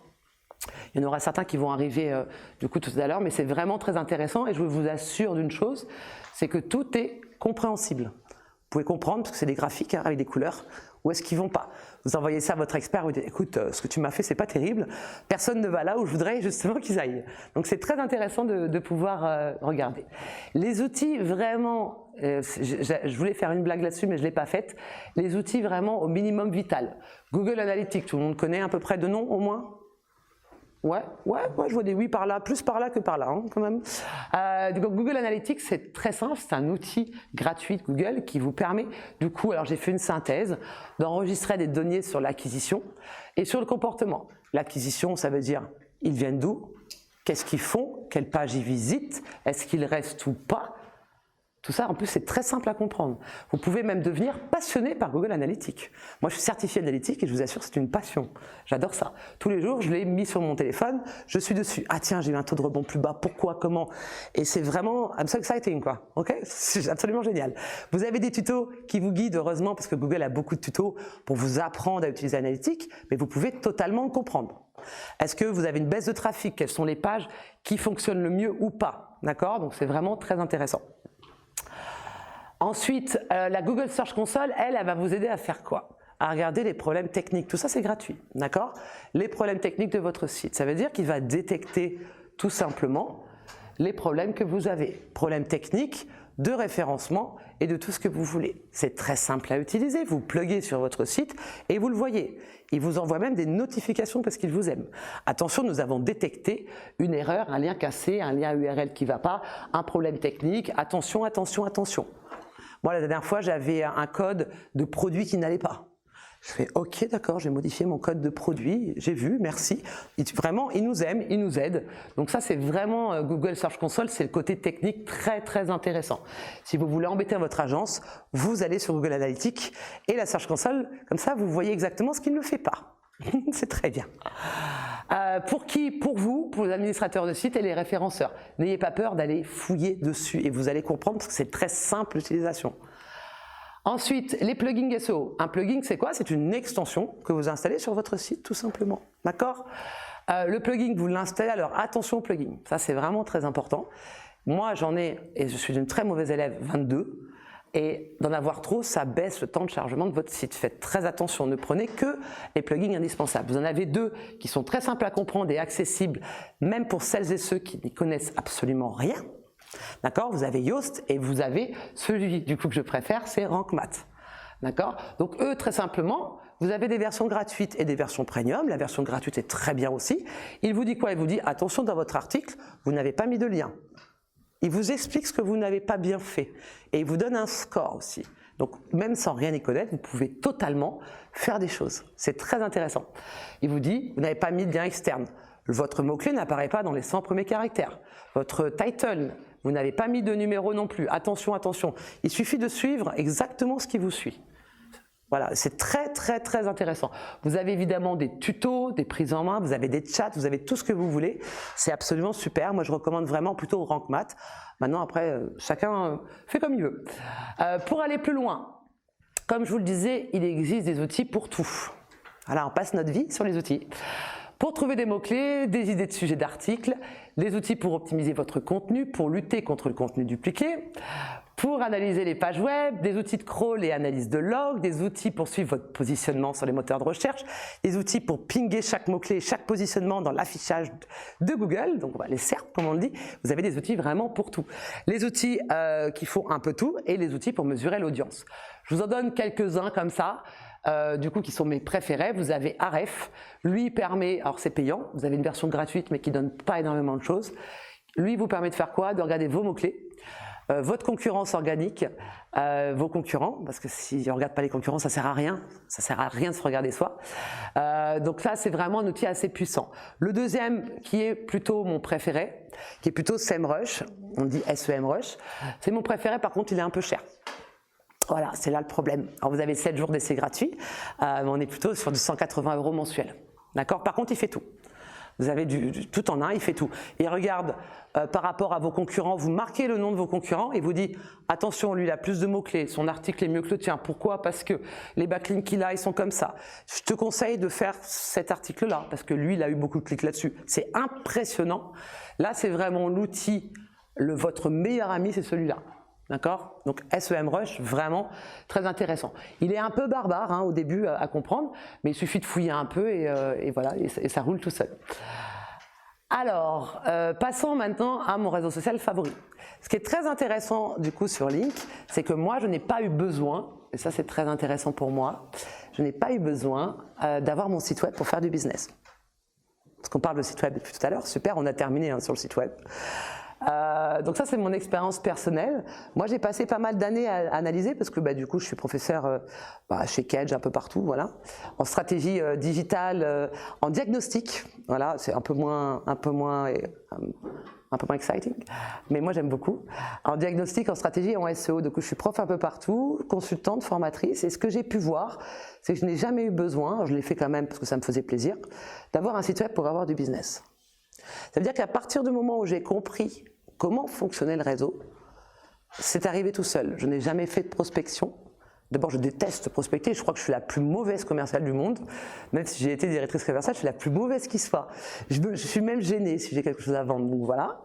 Il y en aura certains qui vont arriver du coup tout à l'heure, mais c'est vraiment très intéressant et je vous assure d'une chose, c'est que tout est compréhensible. Vous pouvez comprendre, parce que c'est des graphiques hein, avec des couleurs, où est-ce qu'ils vont pas. Vous envoyez ça à votre expert, vous dites écoute, ce que tu m'as fait, c'est pas terrible, personne ne va là où je voudrais justement qu'ils aillent. Donc c'est très intéressant de pouvoir regarder. Les outils vraiment, je voulais faire une blague là-dessus, mais je l'ai pas faite. Les outils vraiment au minimum vital. Google Analytics, tout le monde connaît à peu près de nom au moins. Ouais, je vois des oui par là, plus par là que par là, hein, quand même. Donc Google Analytics, c'est très simple, c'est un outil gratuit de Google qui vous permet, du coup, alors j'ai fait une synthèse, d'enregistrer des données sur l'acquisition et sur le comportement. L'acquisition, ça veut dire, ils viennent d'où? Qu'est-ce qu'ils font? Quelle page ils visitent? Est-ce qu'ils restent ou pas? Tout ça, en plus, c'est très simple à comprendre. Vous pouvez même devenir passionné par Google Analytics. Moi, je suis certifié Analytics et je vous assure, c'est une passion. J'adore ça. Tous les jours, je l'ai mis sur mon téléphone, je suis dessus. Ah tiens, j'ai eu un taux de rebond plus bas, pourquoi, comment? Et c'est vraiment, I'm so exciting, quoi. Ok? C'est absolument génial. Vous avez des tutos qui vous guident, heureusement, parce que Google a beaucoup de tutos pour vous apprendre à utiliser Analytics, mais vous pouvez totalement le comprendre. Est-ce que vous avez une baisse de trafic? Quelles sont les pages qui fonctionnent le mieux ou pas? D'accord? Donc, c'est vraiment très intéressant. Ensuite, la Google Search Console, elle va vous aider à faire quoi? À regarder les problèmes techniques. Tout ça, c'est gratuit, d'accord? Les problèmes techniques de votre site. Ça veut dire qu'il va détecter tout simplement les problèmes que vous avez. Problèmes techniques, de référencement et de tout ce que vous voulez. C'est très simple à utiliser. Vous pluguez sur votre site et vous le voyez. Il vous envoie même des notifications parce qu'il vous aime. Attention, nous avons détecté une erreur, un lien cassé, un lien URL qui ne va pas, un problème technique. Attention, attention, attention. Moi, la dernière fois, j'avais un code de produit qui n'allait pas. Je fais OK, d'accord, j'ai modifié mon code de produit, j'ai vu, merci. Vraiment, il nous aime, il nous aide. Donc ça, c'est vraiment Google Search Console, c'est le côté technique très très intéressant. Si vous voulez embêter votre agence, vous allez sur Google Analytics et la Search Console, comme ça, vous voyez exactement ce qu'il ne fait pas. C'est très bien. Pour qui? Pour vous, pour les administrateurs de site et les référenceurs. N'ayez pas peur d'aller fouiller dessus et vous allez comprendre parce que c'est très simple l'utilisation. Ensuite, les plugins SEO. Un plugin, c'est quoi? C'est une extension que vous installez sur votre site, tout simplement. D'accord? Le plugin, vous l'installez, alors attention au plugin. Ça, c'est vraiment très important. Moi, j'en ai, et je suis une très mauvaise élève, 22. Et d'en avoir trop, ça baisse le temps de chargement de votre site. Faites très attention, ne prenez que les plugins indispensables. Vous en avez 2 qui sont très simples à comprendre et accessibles, même pour celles et ceux qui n'y connaissent absolument rien. D'accord? Vous avez Yoast et vous avez celui du coup que je préfère, c'est Rank Math. D'accord? Donc eux, très simplement, vous avez des versions gratuites et des versions premium. La version gratuite est très bien aussi. Il vous dit quoi? Il vous dit attention, dans votre article, vous n'avez pas mis de lien. Il vous explique ce que vous n'avez pas bien fait et il vous donne un score aussi. Donc même sans rien y connaître, vous pouvez totalement faire des choses. C'est très intéressant. Il vous dit, vous n'avez pas mis de lien externe. Votre mot-clé n'apparaît pas dans les 100 premiers caractères. Votre title, vous n'avez pas mis de numéro non plus. Attention, attention. Il suffit de suivre exactement ce qui vous suit. Voilà, c'est très très très intéressant. Vous avez évidemment des tutos, des prises en main, vous avez des chats, vous avez tout ce que vous voulez. C'est absolument super. Moi, je recommande vraiment plutôt Rank Math. Maintenant, après, chacun fait comme il veut. Pour aller plus loin, comme je vous le disais, il existe des outils pour tout. Voilà, on passe notre vie sur les outils. Pour trouver des mots-clés, des idées de sujets d'articles, des outils pour optimiser votre contenu, pour lutter contre le contenu dupliqué, pour analyser les pages web, des outils de crawl et analyse de log, des outils pour suivre votre positionnement sur les moteurs de recherche, des outils pour pinguer chaque mot-clé et chaque positionnement dans l'affichage de Google, donc les SERP comme on le dit, vous avez des outils vraiment pour tout. Les outils qui font un peu tout et les outils pour mesurer l'audience. Je vous en donne quelques-uns comme ça. Du coup qui sont mes préférés. Vous avez Ahref, lui permet, alors c'est payant, vous avez une version gratuite mais qui donne pas énormément de choses. Lui vous permet de faire quoi? De regarder vos mots-clés, votre concurrence organique, vos concurrents, parce que si on ne regarde pas les concurrents, ça sert à rien de se regarder soi. Donc là c'est vraiment un outil assez puissant. Le deuxième qui est plutôt mon préféré, qui est plutôt SEMrush, on dit SEMrush, c'est mon préféré, par contre il est un peu cher. Voilà, c'est là le problème. Alors vous avez 7 jours d'essai gratuit, mais on est plutôt sur du 180 € mensuel. D'accord? Par contre, il fait tout. Vous avez du tout en un, il fait tout. Il regarde par rapport à vos concurrents, vous marquez le nom de vos concurrents et vous dit attention, lui il a plus de mots-clés, son article est mieux que le tien. Pourquoi? Parce que les backlinks qu'il a, ils sont comme ça. Je te conseille de faire cet article-là parce que lui, il a eu beaucoup de clics là-dessus. C'est impressionnant. Là, c'est vraiment l'outil, votre meilleur ami, c'est celui-là. D'accord? Donc SEMrush, vraiment très intéressant. Il est un peu barbare hein, au début à comprendre, mais il suffit de fouiller un peu et voilà, et ça roule tout seul. Alors, passons maintenant à mon réseau social favori. Ce qui est très intéressant du coup sur Link, c'est que moi je n'ai pas eu besoin, et ça c'est très intéressant pour moi, je n'ai pas eu besoin d'avoir mon site web pour faire du business. Parce qu'on parle de site web depuis tout à l'heure, super, on a terminé hein, sur le site web. Donc ça, c'est mon expérience personnelle. Moi, j'ai passé pas mal d'années à analyser parce que du coup, je suis professeur chez Kedge, un peu partout, voilà, en stratégie digitale, en diagnostic. Voilà, c'est un peu moins exciting, mais moi j'aime beaucoup. En diagnostic, en stratégie et en SEO, donc je suis prof un peu partout, consultante, formatrice, et ce que j'ai pu voir, c'est que je n'ai jamais eu besoin, je l'ai fait quand même parce que ça me faisait plaisir, d'avoir un site web pour avoir du business. Ça veut dire qu'à partir du moment où j'ai compris comment fonctionnait le réseau, c'est arrivé tout seul. Je n'ai jamais fait de prospection. D'abord, je déteste prospecter, je crois que je suis la plus mauvaise commerciale du monde. Même si j'ai été directrice commerciale, je suis la plus mauvaise qui soit. Je suis même gênée si j'ai quelque chose à vendre, donc voilà.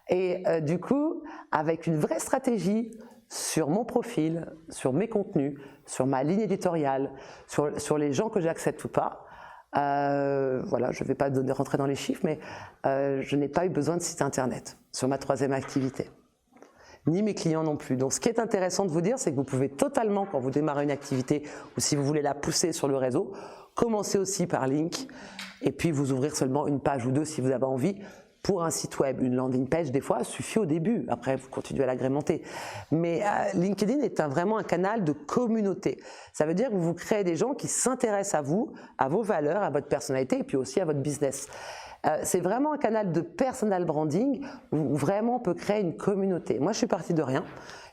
Et du coup, avec une vraie stratégie sur mon profil, sur mes contenus, sur ma ligne éditoriale, sur les gens que j'accepte ou pas, voilà, je ne vais pas rentrer dans les chiffres, mais je n'ai pas eu besoin de site internet sur ma troisième activité. Ni mes clients non plus. Donc ce qui est intéressant de vous dire, c'est que vous pouvez totalement, quand vous démarrez une activité ou si vous voulez la pousser sur le réseau, commencer aussi par link et puis vous ouvrir seulement une page ou deux si vous avez envie. Pour un site web, une landing page, des fois, suffit au début. Après, vous continuez à l'agrémenter. Mais LinkedIn est vraiment un canal de communauté. Ça veut dire que vous créez des gens qui s'intéressent à vous, à vos valeurs, à votre personnalité et puis aussi à votre business. C'est vraiment un canal de personal branding où vraiment on peut créer une communauté. Moi, je suis partie de rien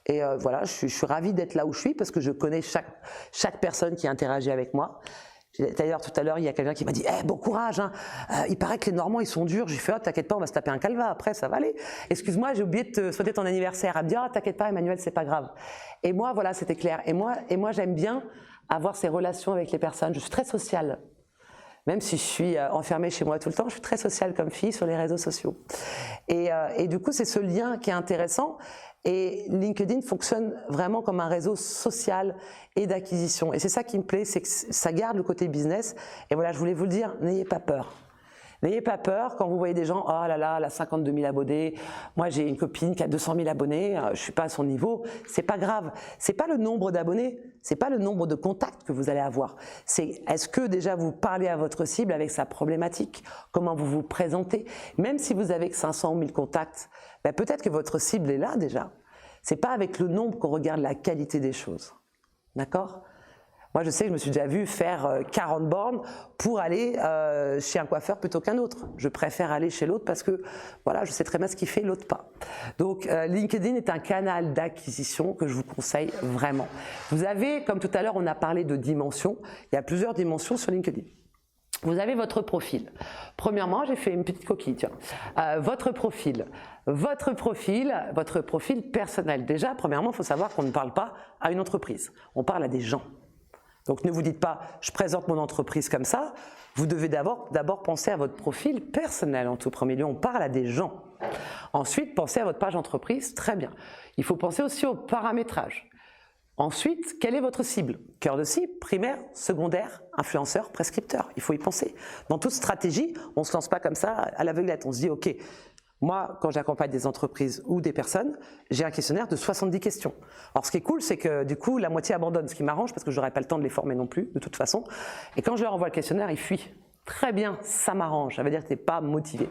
et voilà, je suis ravie d'être là où je suis parce que je connais chaque personne qui interagit avec moi. D'ailleurs, tout à l'heure, il y a quelqu'un qui m'a dit bon courage, hein. Il paraît que les Normands, ils sont durs. J'ai fait t'inquiète pas, on va se taper un calva après, ça va aller. Excuse-moi, j'ai oublié de te souhaiter ton anniversaire. Elle me dit t'inquiète pas, Emmanuel, c'est pas grave. Et moi, voilà, c'était clair. Et moi j'aime bien avoir ces relations avec les personnes. Je suis très sociale. Même si je suis enfermée chez moi tout le temps, je suis très sociale comme fille sur les réseaux sociaux. Et du coup, c'est ce lien qui est intéressant. Et LinkedIn fonctionne vraiment comme un réseau social et d'acquisition. Et c'est ça qui me plaît, c'est que ça garde le côté business. Et voilà, je voulais vous le dire, n'ayez pas peur. N'ayez pas peur quand vous voyez des gens, oh là là, elle a 52 000 abonnés, moi j'ai une copine qui a 200 000 abonnés, je suis pas à son niveau, c'est pas grave. C'est pas le nombre d'abonnés, c'est pas le nombre de contacts que vous allez avoir. C'est est-ce que déjà vous parlez à votre cible avec sa problématique, comment vous vous présentez. Même si vous avez que 500 ou 1000 contacts, peut-être que votre cible est là déjà. C'est pas avec le nombre qu'on regarde la qualité des choses. D'accord ? Moi, je sais que je me suis déjà vu faire 40 bornes pour aller chez un coiffeur plutôt qu'un autre. Je préfère aller chez l'autre parce que voilà, je sais très bien ce qu'il fait, l'autre pas. Donc, LinkedIn est un canal d'acquisition que je vous conseille vraiment. Vous avez, comme tout à l'heure, on a parlé de dimensions. Il y a plusieurs dimensions sur LinkedIn. Vous avez votre profil. Premièrement, j'ai fait une petite coquille, tiens. Votre profil personnel. Déjà, premièrement, il faut savoir qu'on ne parle pas à une entreprise. On parle à des gens. Donc ne vous dites pas « je présente mon entreprise comme ça », vous devez d'abord penser à votre profil personnel en tout premier lieu, on parle à des gens. Ensuite, pensez à votre page entreprise, très bien. Il faut penser aussi au paramétrage. Ensuite, quelle est votre cible? Cœur de cible, primaire, secondaire, influenceur, prescripteur, il faut y penser. Dans toute stratégie, on ne se lance pas comme ça à l'aveuglette, on se dit « ok ». Moi, quand j'accompagne des entreprises ou des personnes, j'ai un questionnaire de 70 questions. Alors, ce qui est cool, c'est que du coup, la moitié abandonne, ce qui m'arrange parce que je n'aurai pas le temps de les former non plus, de toute façon. Et quand je leur envoie le questionnaire, ils fuient. Très bien, ça m'arrange. Ça veut dire que tu n'es pas motivé.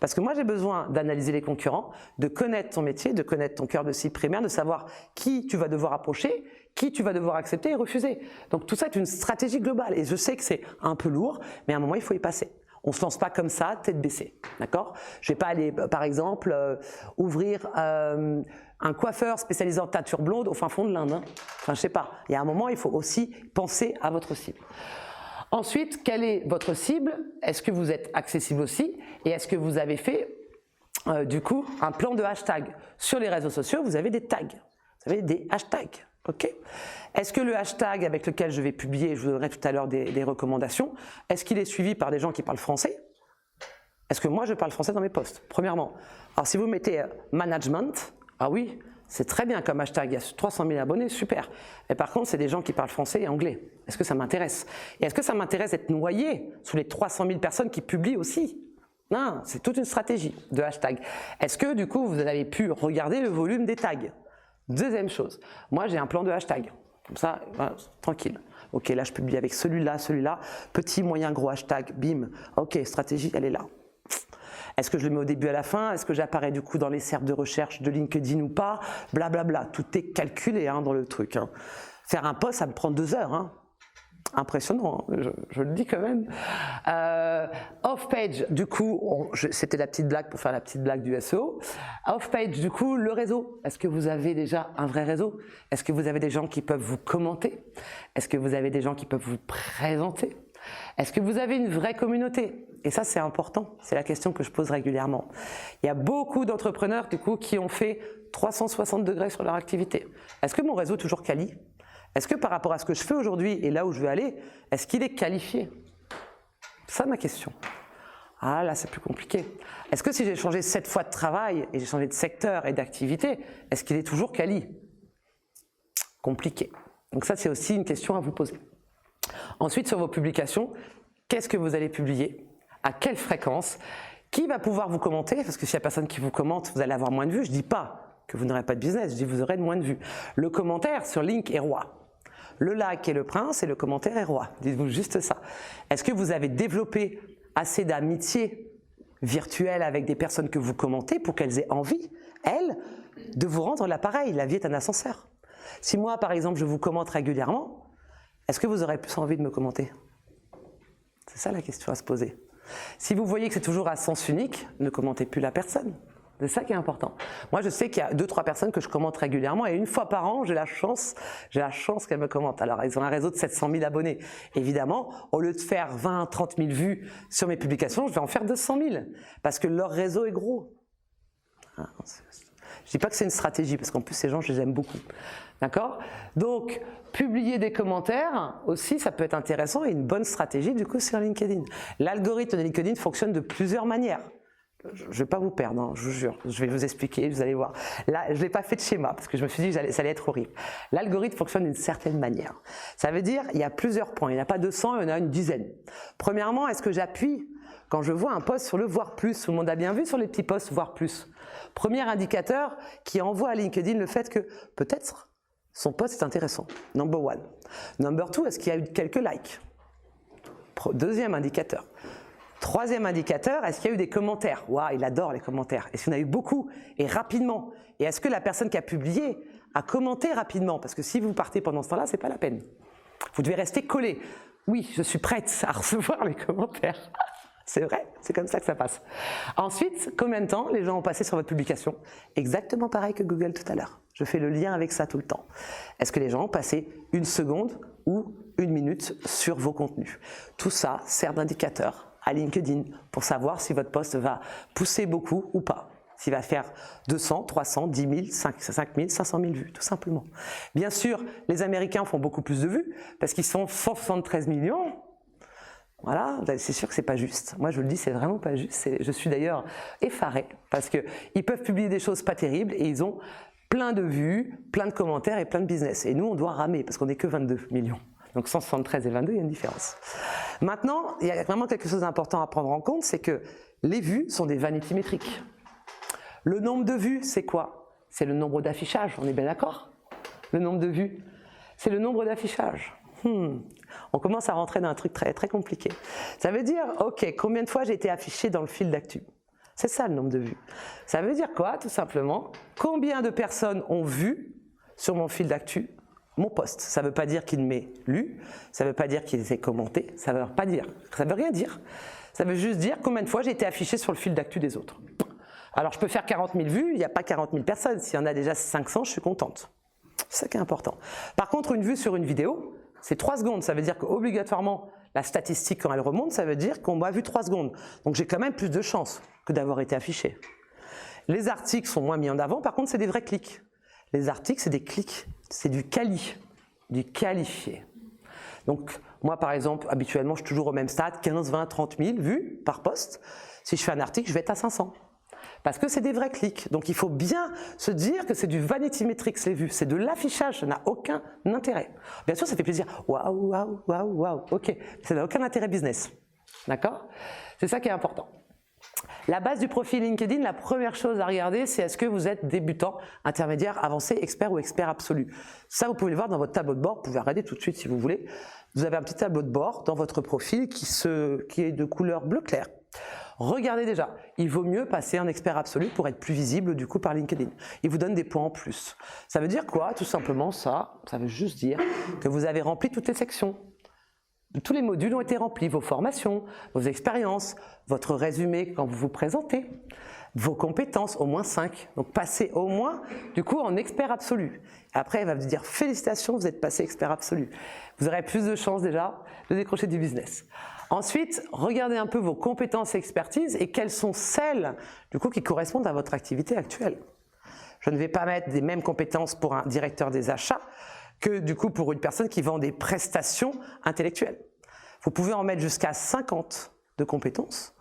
Parce que moi, j'ai besoin d'analyser les concurrents, de connaître ton métier, de connaître ton cœur de cible primaire, de savoir qui tu vas devoir approcher, qui tu vas devoir accepter et refuser. Donc, tout ça est une stratégie globale. Et je sais que c'est un peu lourd, mais à un moment, il faut y passer. On ne se lance pas comme ça, tête baissée, d'accord? Je ne vais pas aller, par exemple, ouvrir un coiffeur spécialisé en teinture blonde au fin fond de l'Inde. Hein. Enfin, je ne sais pas. Il y a un moment, il faut aussi penser à votre cible. Ensuite, quelle est votre cible? Est-ce que vous êtes accessible aussi? Et est-ce que vous avez fait, du coup, un plan de hashtag? Sur les réseaux sociaux, vous avez des tags. Vous avez des hashtags. Okay. Est-ce que le hashtag avec lequel je vais publier, je vous donnerai tout à l'heure des recommandations, est-ce qu'il est suivi par des gens qui parlent français? Est-ce que moi je parle français dans mes posts? Premièrement. Alors si vous mettez management, ah oui, c'est très bien comme hashtag, il y a 300 000 abonnés, super. Mais par contre, c'est des gens qui parlent français et anglais. Est-ce que ça m'intéresse? Et est-ce que ça m'intéresse d'être noyé sous les 300 000 personnes qui publient aussi? Non, c'est toute une stratégie de hashtag. Est-ce que du coup, vous avez pu regarder le volume des tags? Deuxième chose, moi j'ai un plan de hashtag, comme ça, voilà, tranquille. Ok, là je publie avec celui-là, petit, moyen, gros hashtag, bim. Ok, stratégie, elle est là. Est-ce que je le mets au début à la fin? Est-ce que j'apparais du coup dans les SERP de recherche de LinkedIn ou pas? Blablabla, tout est calculé hein, dans le truc. Hein. Faire un post, ça me prend 2 heures. Hein. Impressionnant, hein, je le dis quand même. Off-page, du coup, c'était la petite blague pour faire la petite blague du SEO. Off-page, du coup, le réseau. Est-ce que vous avez déjà un vrai réseau? Est-ce que vous avez des gens qui peuvent vous commenter? Est-ce que vous avez des gens qui peuvent vous présenter? Est-ce que vous avez une vraie communauté? Et ça, c'est important. C'est la question que je pose régulièrement. Il y a beaucoup d'entrepreneurs, du coup, qui ont fait 360 degrés sur leur activité. Est-ce que mon réseau est toujours quali? Est-ce que par rapport à ce que je fais aujourd'hui et là où je veux aller, est-ce qu'il est qualifié? C'est ça ma question. Ah là, c'est plus compliqué. Est-ce que si j'ai changé 7 fois de travail et j'ai changé de secteur et d'activité, est-ce qu'il est toujours quali? Compliqué. Donc ça, c'est aussi une question à vous poser. Ensuite, sur vos publications, qu'est-ce que vous allez publier? À quelle fréquence? Qui va pouvoir vous commenter? Parce que s'il n'y a personne qui vous commente, vous allez avoir moins de vues. Je ne dis pas que vous n'aurez pas de business, je dis que vous aurez moins de vues. Le commentaire sur Link est roi. Le like est le prince et le commentaire est roi. Dites-vous juste ça. Est-ce que vous avez développé assez d'amitié virtuelle avec des personnes que vous commentez pour qu'elles aient envie, elles, de vous rendre l'appareil? La vie est un ascenseur. Si moi, par exemple, je vous commente régulièrement, est-ce que vous aurez plus envie de me commenter? C'est ça la question à se poser. Si vous voyez que c'est toujours à sens unique, ne commentez plus la personne. C'est ça qui est important. Moi, je sais qu'il y a 2-3 personnes que je commente régulièrement et une fois par an, j'ai la chance qu'elles me commentent. Alors, ils ont un réseau de 700 000 abonnés. Évidemment, au lieu de faire 20-30 000 vues sur mes publications, je vais en faire 200 000 parce que leur réseau est gros. Je ne dis pas que c'est une stratégie parce qu'en plus, ces gens, je les aime beaucoup. D'accord? Donc, publier des commentaires aussi, ça peut être intéressant et une bonne stratégie du coup sur LinkedIn. L'algorithme de LinkedIn fonctionne de plusieurs manières. Je ne vais pas vous perdre, hein, je vous jure, je vais vous expliquer, vous allez voir. Là, je n'ai pas fait de schéma parce que je me suis dit que ça allait être horrible. L'algorithme fonctionne d'une certaine manière. Ça veut dire qu'il y a plusieurs points, il n'y en a pas 200, il y en a une dizaine. Premièrement, est-ce que j'appuie quand je vois un post sur le voir plus? Tout le monde a bien vu sur les petits posts voir plus. Premier indicateur qui envoie à LinkedIn le fait que peut-être son post est intéressant. Number one. Number two, est-ce qu'il y a eu quelques likes? Deuxième indicateur. Troisième indicateur, est-ce qu'il y a eu des commentaires? Waouh, il adore les commentaires. Est-ce qu'il y en a eu beaucoup et rapidement? Et est-ce que la personne qui a publié a commenté rapidement? Parce que si vous partez pendant ce temps-là, c'est pas la peine. Vous devez rester collé. Oui, je suis prête à recevoir les commentaires. C'est vrai, c'est comme ça que ça passe. Ensuite, combien de temps les gens ont passé sur votre publication? Exactement pareil que Google tout à l'heure. Je fais le lien avec ça tout le temps. Est-ce que les gens ont passé 1 seconde ou 1 minute sur vos contenus? Tout ça sert d'indicateur à LinkedIn pour savoir si votre post va pousser beaucoup ou pas. S'il va faire 200, 300, 10 000, 5 000, 500 000 vues, tout simplement. Bien sûr, les Américains font beaucoup plus de vues parce qu'ils sont 173 millions. Voilà, c'est sûr que c'est pas juste. Moi, je vous le dis, c'est vraiment pas juste. Je suis d'ailleurs effarée parce qu'ils peuvent publier des choses pas terribles et ils ont plein de vues, plein de commentaires et plein de business. Et nous, on doit ramer parce qu'on n'est que 22 millions. Donc 173 et 22, il y a une différence. Maintenant, il y a vraiment quelque chose d'important à prendre en compte, c'est que les vues sont des vanity métriques. Le nombre de vues, c'est quoi? C'est le nombre d'affichages, on est bien d'accord? Le nombre de vues, c'est le nombre d'affichages. On commence à rentrer dans un truc très, très compliqué. Ça veut dire, ok, combien de fois j'ai été affiché dans le fil d'actu? C'est ça le nombre de vues. Ça veut dire quoi, tout simplement? Combien de personnes ont vu sur mon fil d'actu mon post? Ça ne veut pas dire qu'il m'ait lu, ça ne veut pas dire qu'il s'est commenté, ça ne veut rien dire. Ça veut juste dire combien de fois j'ai été affiché sur le fil d'actu des autres. Alors je peux faire 40 000 vues, il n'y a pas 40 000 personnes. S'il y en a déjà 500, je suis contente. C'est ça qui est important. Par contre, une vue sur une vidéo, c'est 3 secondes. Ça veut dire qu'obligatoirement, la statistique, quand elle remonte, ça veut dire qu'on m'a vu 3 secondes. Donc j'ai quand même plus de chances que d'avoir été affiché. Les articles sont moins mis en avant, par contre, c'est des vrais clics. Les articles, c'est des clics, c'est du qualifié. Donc moi, par exemple, habituellement, je suis toujours au même stade, 15, 20, 30 000 vues par post. Si je fais un article, je vais être à 500. Parce que c'est des vrais clics. Donc il faut bien se dire que c'est du vanity metrics les vues, c'est de l'affichage, ça n'a aucun intérêt. Bien sûr, ça fait plaisir. Waouh, waouh, waouh, waouh. Ok, ça n'a aucun intérêt business. D'accord? C'est ça qui est important. La base du profil LinkedIn, la première chose à regarder, c'est est-ce que vous êtes débutant, intermédiaire, avancé, expert ou expert absolu. Ça, vous pouvez le voir dans votre tableau de bord, vous pouvez regarder tout de suite si vous voulez. Vous avez un petit tableau de bord dans votre profil qui est de couleur bleu clair. Regardez déjà, il vaut mieux passer en expert absolu pour être plus visible du coup par LinkedIn. Il vous donne des points en plus. Ça veut dire quoi? Tout simplement ça veut juste dire que vous avez rempli toutes les sections. Tous les modules ont été remplis, vos formations, vos expériences, votre résumé quand vous vous présentez, vos compétences, au moins 5. Donc passez au moins du coup en expert absolu. Après, il va vous dire félicitations, vous êtes passé expert absolu. Vous aurez plus de chances déjà de décrocher du business. Ensuite, regardez un peu vos compétences et expertises et quelles sont celles du coup qui correspondent à votre activité actuelle. Je ne vais pas mettre les mêmes compétences pour un directeur des achats que du coup pour une personne qui vend des prestations intellectuelles. Vous pouvez en mettre jusqu'à 50 de compétences,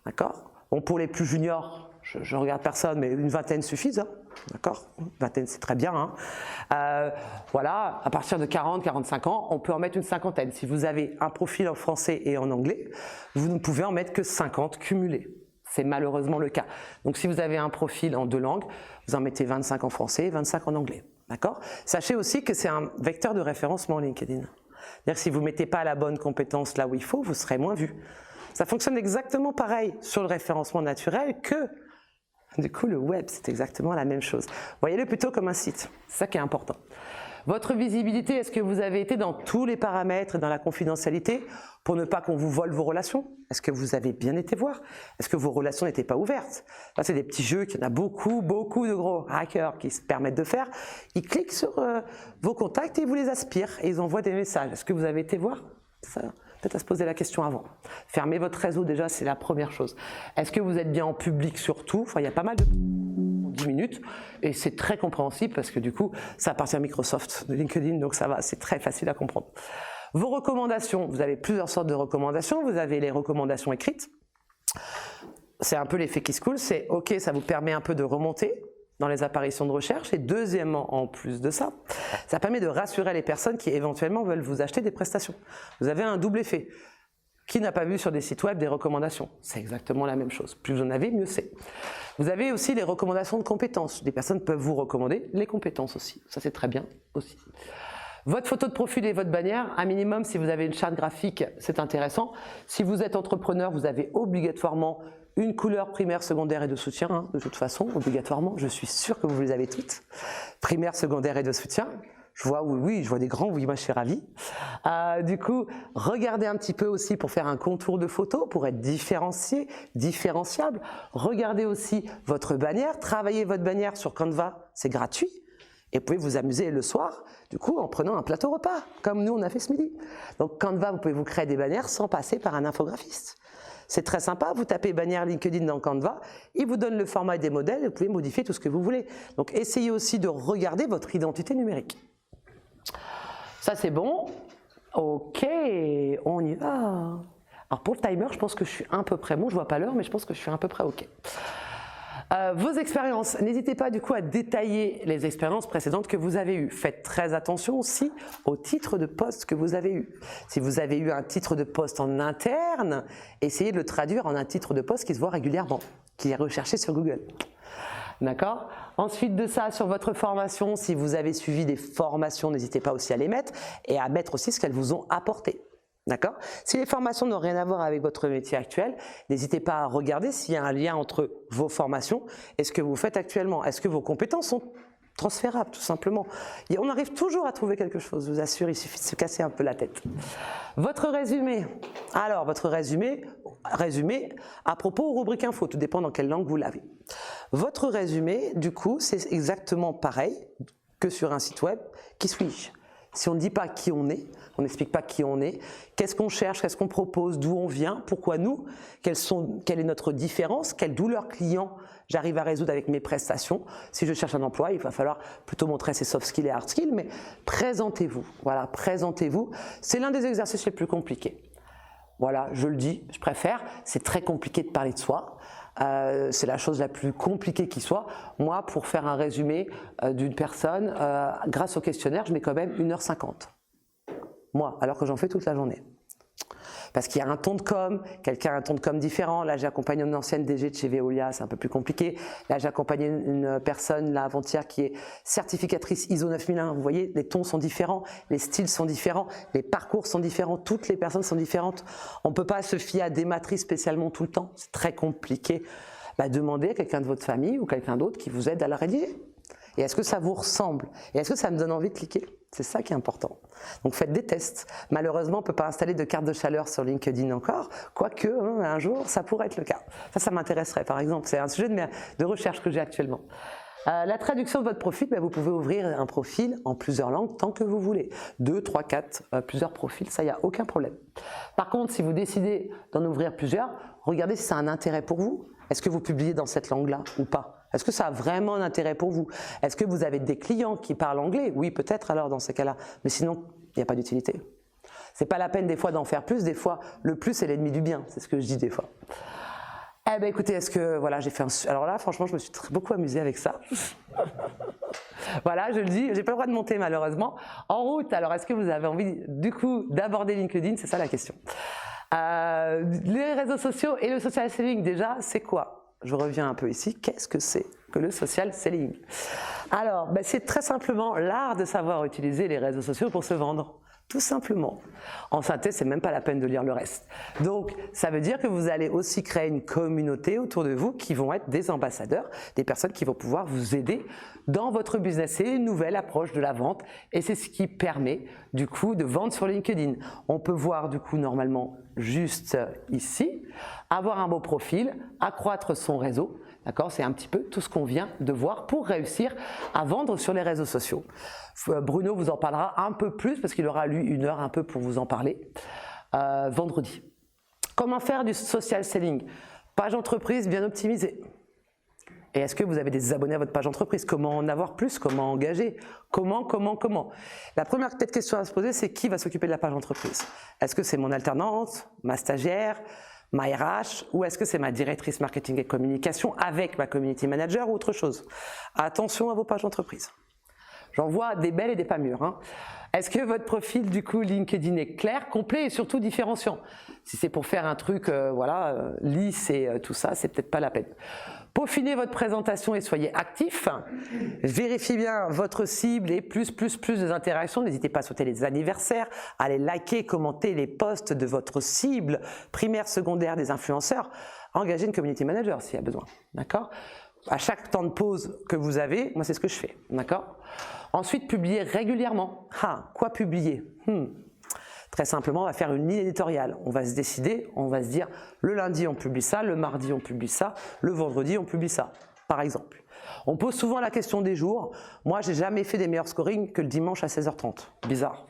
d'accord? Bon, pour les plus juniors, je regarde personne, mais une vingtaine suffisent, hein, d'accord? Une vingtaine, c'est très bien, hein. Voilà, à partir de 40-45 ans, on peut en mettre une cinquantaine. Si vous avez un profil en français et en anglais, vous ne pouvez en mettre que 50 cumulés. C'est malheureusement le cas. Donc si vous avez un profil en 2 langues, vous en mettez 25 en français et 25 en anglais. D'accord? Sachez aussi que c'est un vecteur de référencement LinkedIn. C'est-à-dire que si vous ne mettez pas la bonne compétence là où il faut, vous serez moins vu. Ça fonctionne exactement pareil sur le référencement naturel que du coup le web, c'est exactement la même chose. Voyez-le plutôt comme un site, c'est ça qui est important. Votre visibilité, est-ce que vous avez été dans tous les paramètres et dans la confidentialité pour ne pas qu'on vous vole vos relations? Est-ce que vous avez bien été voir? Est-ce que vos relations n'étaient pas ouvertes? Là, c'est des petits jeux qu'il y en a beaucoup de gros hackers qui se permettent de faire. Ils cliquent sur vos contacts et ils vous les aspirent et ils envoient des messages. Est-ce que vous avez été voir? Ça, peut-être à se poser la question avant. Fermez votre réseau déjà, c'est la première chose. Est-ce que vous êtes bien en public surtout? Enfin, il y a pas mal de 10 minutes et c'est très compréhensible parce que du coup ça appartient à Microsoft de LinkedIn, donc ça va, c'est très facile à comprendre. Vos recommandations, vous avez plusieurs sortes de recommandations. Vous avez les recommandations écrites, c'est un peu l'effet qui se coule, c'est ok, ça vous permet un peu de remonter dans les apparitions de recherche et deuxièmement, en plus de ça, ça permet de rassurer les personnes qui éventuellement veulent vous acheter des prestations. Vous avez un double effet. Qui n'a pas vu sur des sites web des recommandations? C'est exactement la même chose. Plus vous en avez, mieux c'est. Vous avez aussi les recommandations de compétences. Des personnes peuvent vous recommander les compétences aussi. Ça, c'est très bien aussi. Votre photo de profil et votre bannière, un minimum, si vous avez une charte graphique, c'est intéressant. Si vous êtes entrepreneur, vous avez obligatoirement une couleur primaire, secondaire et de soutien, hein, de toute façon, obligatoirement. Je suis sûr que vous les avez toutes. Primaire, secondaire et de soutien. Je vois, oui, je vois des grands, oui, moi je suis ravie. Du coup, regardez un petit peu aussi pour faire un contour de photo, pour être différencié, différenciable. Regardez aussi votre bannière, travaillez votre bannière sur Canva, c'est gratuit. Et vous pouvez vous amuser le soir, du coup, en prenant un plateau repas, comme nous on a fait ce midi. Donc Canva, vous pouvez vous créer des bannières sans passer par un infographiste. C'est très sympa, vous tapez bannière LinkedIn dans Canva, il vous donne le format et des modèles, et vous pouvez modifier tout ce que vous voulez. Donc essayez aussi de regarder votre identité numérique. Ça c'est bon. Ok, on y va. Alors pour le timer, je pense que je suis à peu près bon. Je vois pas l'heure, mais je pense que je suis à peu près ok. Vos expériences, n'hésitez pas du coup à détailler les expériences précédentes que vous avez eues. Faites très attention aussi au titre de poste que vous avez eu. Si vous avez eu un titre de poste en interne, essayez de le traduire en un titre de poste qui se voit régulièrement, qui est recherché sur Google. D'accord? Ensuite de ça, sur votre formation, si vous avez suivi des formations, n'hésitez pas aussi à les mettre et à mettre aussi ce qu'elles vous ont apporté. D'accord? Si les formations n'ont rien à voir avec votre métier actuel, n'hésitez pas à regarder s'il y a un lien entre vos formations et ce que vous faites actuellement. Est-ce que vos compétences sont transférables, tout simplement? Et on arrive toujours à trouver quelque chose, je vous assure, il suffit de se casser un peu la tête. Votre résumé. Alors, votre résumé à propos rubrique info, tout dépend dans quelle langue vous l'avez. Votre résumé, du coup, c'est exactement pareil que sur un site web. Qui suis-je? Si on ne dit pas qui on est, on n'explique pas qui on est, qu'est-ce qu'on cherche, qu'est-ce qu'on propose, d'où on vient, pourquoi nous, quelle est notre différence, quelle douleur client j'arrive à résoudre avec mes prestations. Si je cherche un emploi, il va falloir plutôt montrer ses soft skills et hard skills, mais présentez-vous. Voilà, présentez-vous. C'est l'un des exercices les plus compliqués. Voilà, je le dis, je préfère. C'est très compliqué de parler de soi. C'est la chose la plus compliquée qui soit. Moi, pour faire un résumé d'une personne, grâce au questionnaire, je mets quand même 1h50. Moi, alors que j'en fais toute la journée. Parce qu'il y a un ton de com, quelqu'un a un ton de com différent. Là, j'ai accompagné une ancienne DG de chez Veolia, c'est un peu plus compliqué. Là, j'ai accompagné une personne, là, avant-hier, qui est certificatrice ISO 9001. Vous voyez, les tons sont différents, les styles sont différents, les parcours sont différents, toutes les personnes sont différentes. On ne peut pas se fier à des matrices spécialement tout le temps. C'est très compliqué. Demandez à quelqu'un de votre famille ou quelqu'un d'autre qui vous aide à la rédiger. Et est-ce que ça vous ressemble? Et est-ce que ça me donne envie de cliquer? C'est ça qui est important. Donc faites des tests. Malheureusement, on ne peut pas installer de carte de chaleur sur LinkedIn encore, quoique un jour, ça pourrait être le cas. Ça m'intéresserait par exemple. C'est un sujet de recherche que j'ai actuellement. La traduction de votre profil, vous pouvez ouvrir un profil en plusieurs langues tant que vous voulez. 2, 3, 4, plusieurs profils, ça, il n'y a aucun problème. Par contre, si vous décidez d'en ouvrir plusieurs, regardez si ça a un intérêt pour vous. Est-ce que vous publiez dans cette langue-là ou pas? Est-ce que ça a vraiment un intérêt pour vous? Est-ce que vous avez des clients qui parlent anglais? Oui, peut-être alors dans ces cas-là. Mais sinon, il n'y a pas d'utilité. C'est pas la peine des fois d'en faire plus. Des fois, le plus est l'ennemi du bien. C'est ce que je dis des fois. Écoutez, est-ce que voilà, j'ai fait un. Alors là, franchement, je me suis beaucoup amusée avec ça. Voilà, je le dis, j'ai pas le droit de monter malheureusement. En route, alors est-ce que vous avez envie du coup d'aborder LinkedIn? C'est ça la question. Les réseaux sociaux et le social selling, déjà, c'est quoi? Je reviens un peu ici. Qu'est-ce que c'est que le social selling? Alors, c'est très simplement l'art de savoir utiliser les réseaux sociaux pour se vendre. Tout simplement. En synthèse, c'est même pas la peine de lire le reste. Donc, ça veut dire que vous allez aussi créer une communauté autour de vous qui vont être des ambassadeurs, des personnes qui vont pouvoir vous aider dans votre business. C'est une nouvelle approche de la vente et c'est ce qui permet du coup de vendre sur LinkedIn. On peut voir du coup normalement juste ici, avoir un beau profil, accroître son réseau. D'accord, c'est un petit peu tout ce qu'on vient de voir pour réussir à vendre sur les réseaux sociaux. Bruno vous en parlera un peu plus parce qu'il aura lui une heure un peu pour vous en parler vendredi. Comment faire du social selling? Page entreprise bien optimisée. Et est-ce que vous avez des abonnés à votre page entreprise? Comment en avoir plus? Comment engager? Comment? La première peut-être question à se poser, c'est qui va s'occuper de la page entreprise? Est-ce que c'est mon alternante, ma stagiaire, ma RH, ou est-ce que c'est ma directrice marketing et communication avec ma community manager ou autre chose? Attention à vos pages d'entreprise. J'en vois des belles et des pas mûres. Est-ce que votre profil du coup LinkedIn est clair, complet et surtout différenciant? Si c'est pour faire un truc lisse et tout ça, c'est peut-être pas la peine. Peaufinez votre présentation et soyez actif. Vérifiez bien votre cible et plus des interactions. N'hésitez pas à sauter les anniversaires, à aller liker, commenter les posts de votre cible primaire, secondaire, des influenceurs. Engagez une community manager s'il y a besoin. D'accord? À chaque temps de pause que vous avez, moi c'est ce que je fais. D'accord? Ensuite, publiez régulièrement. Quoi publier? Très simplement, on va faire une ligne éditoriale. On va se décider, on va se dire le lundi on publie ça, le mardi on publie ça, le vendredi on publie ça, par exemple. On pose souvent la question des jours. Moi, j'ai jamais fait des meilleurs scorings que le dimanche à 16h30. Bizarre.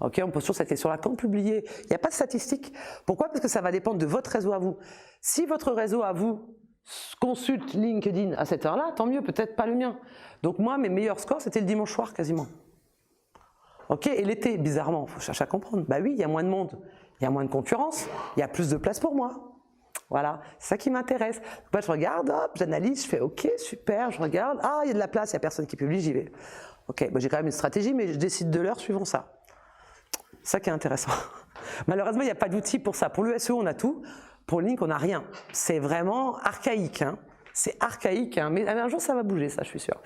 Ok, on pose toujours cette question-là. Quand publier? Il n'y a pas de statistiques. Pourquoi? Parce que ça va dépendre de votre réseau à vous. Si votre réseau à vous consulte LinkedIn à cette heure-là, tant mieux, peut-être pas le mien. Donc moi, mes meilleurs scores, c'était le dimanche soir quasiment. Ok, et l'été, bizarrement, il faut chercher à comprendre. Oui, il y a moins de monde, il y a moins de concurrence, il y a plus de place pour moi. Voilà, c'est ça qui m'intéresse. Moi, je regarde, hop, j'analyse, je fais ok, super, je regarde, il y a de la place, il n'y a personne qui publie, j'y vais. Ok, j'ai quand même une stratégie, mais je décide de l'heure suivant ça. C'est ça qui est intéressant. Malheureusement, il n'y a pas d'outil pour ça. Pour le SEO, on a tout. Pour le link, on n'a rien. C'est vraiment archaïque. C'est archaïque, mais un jour, ça va bouger, ça, je suis sûre.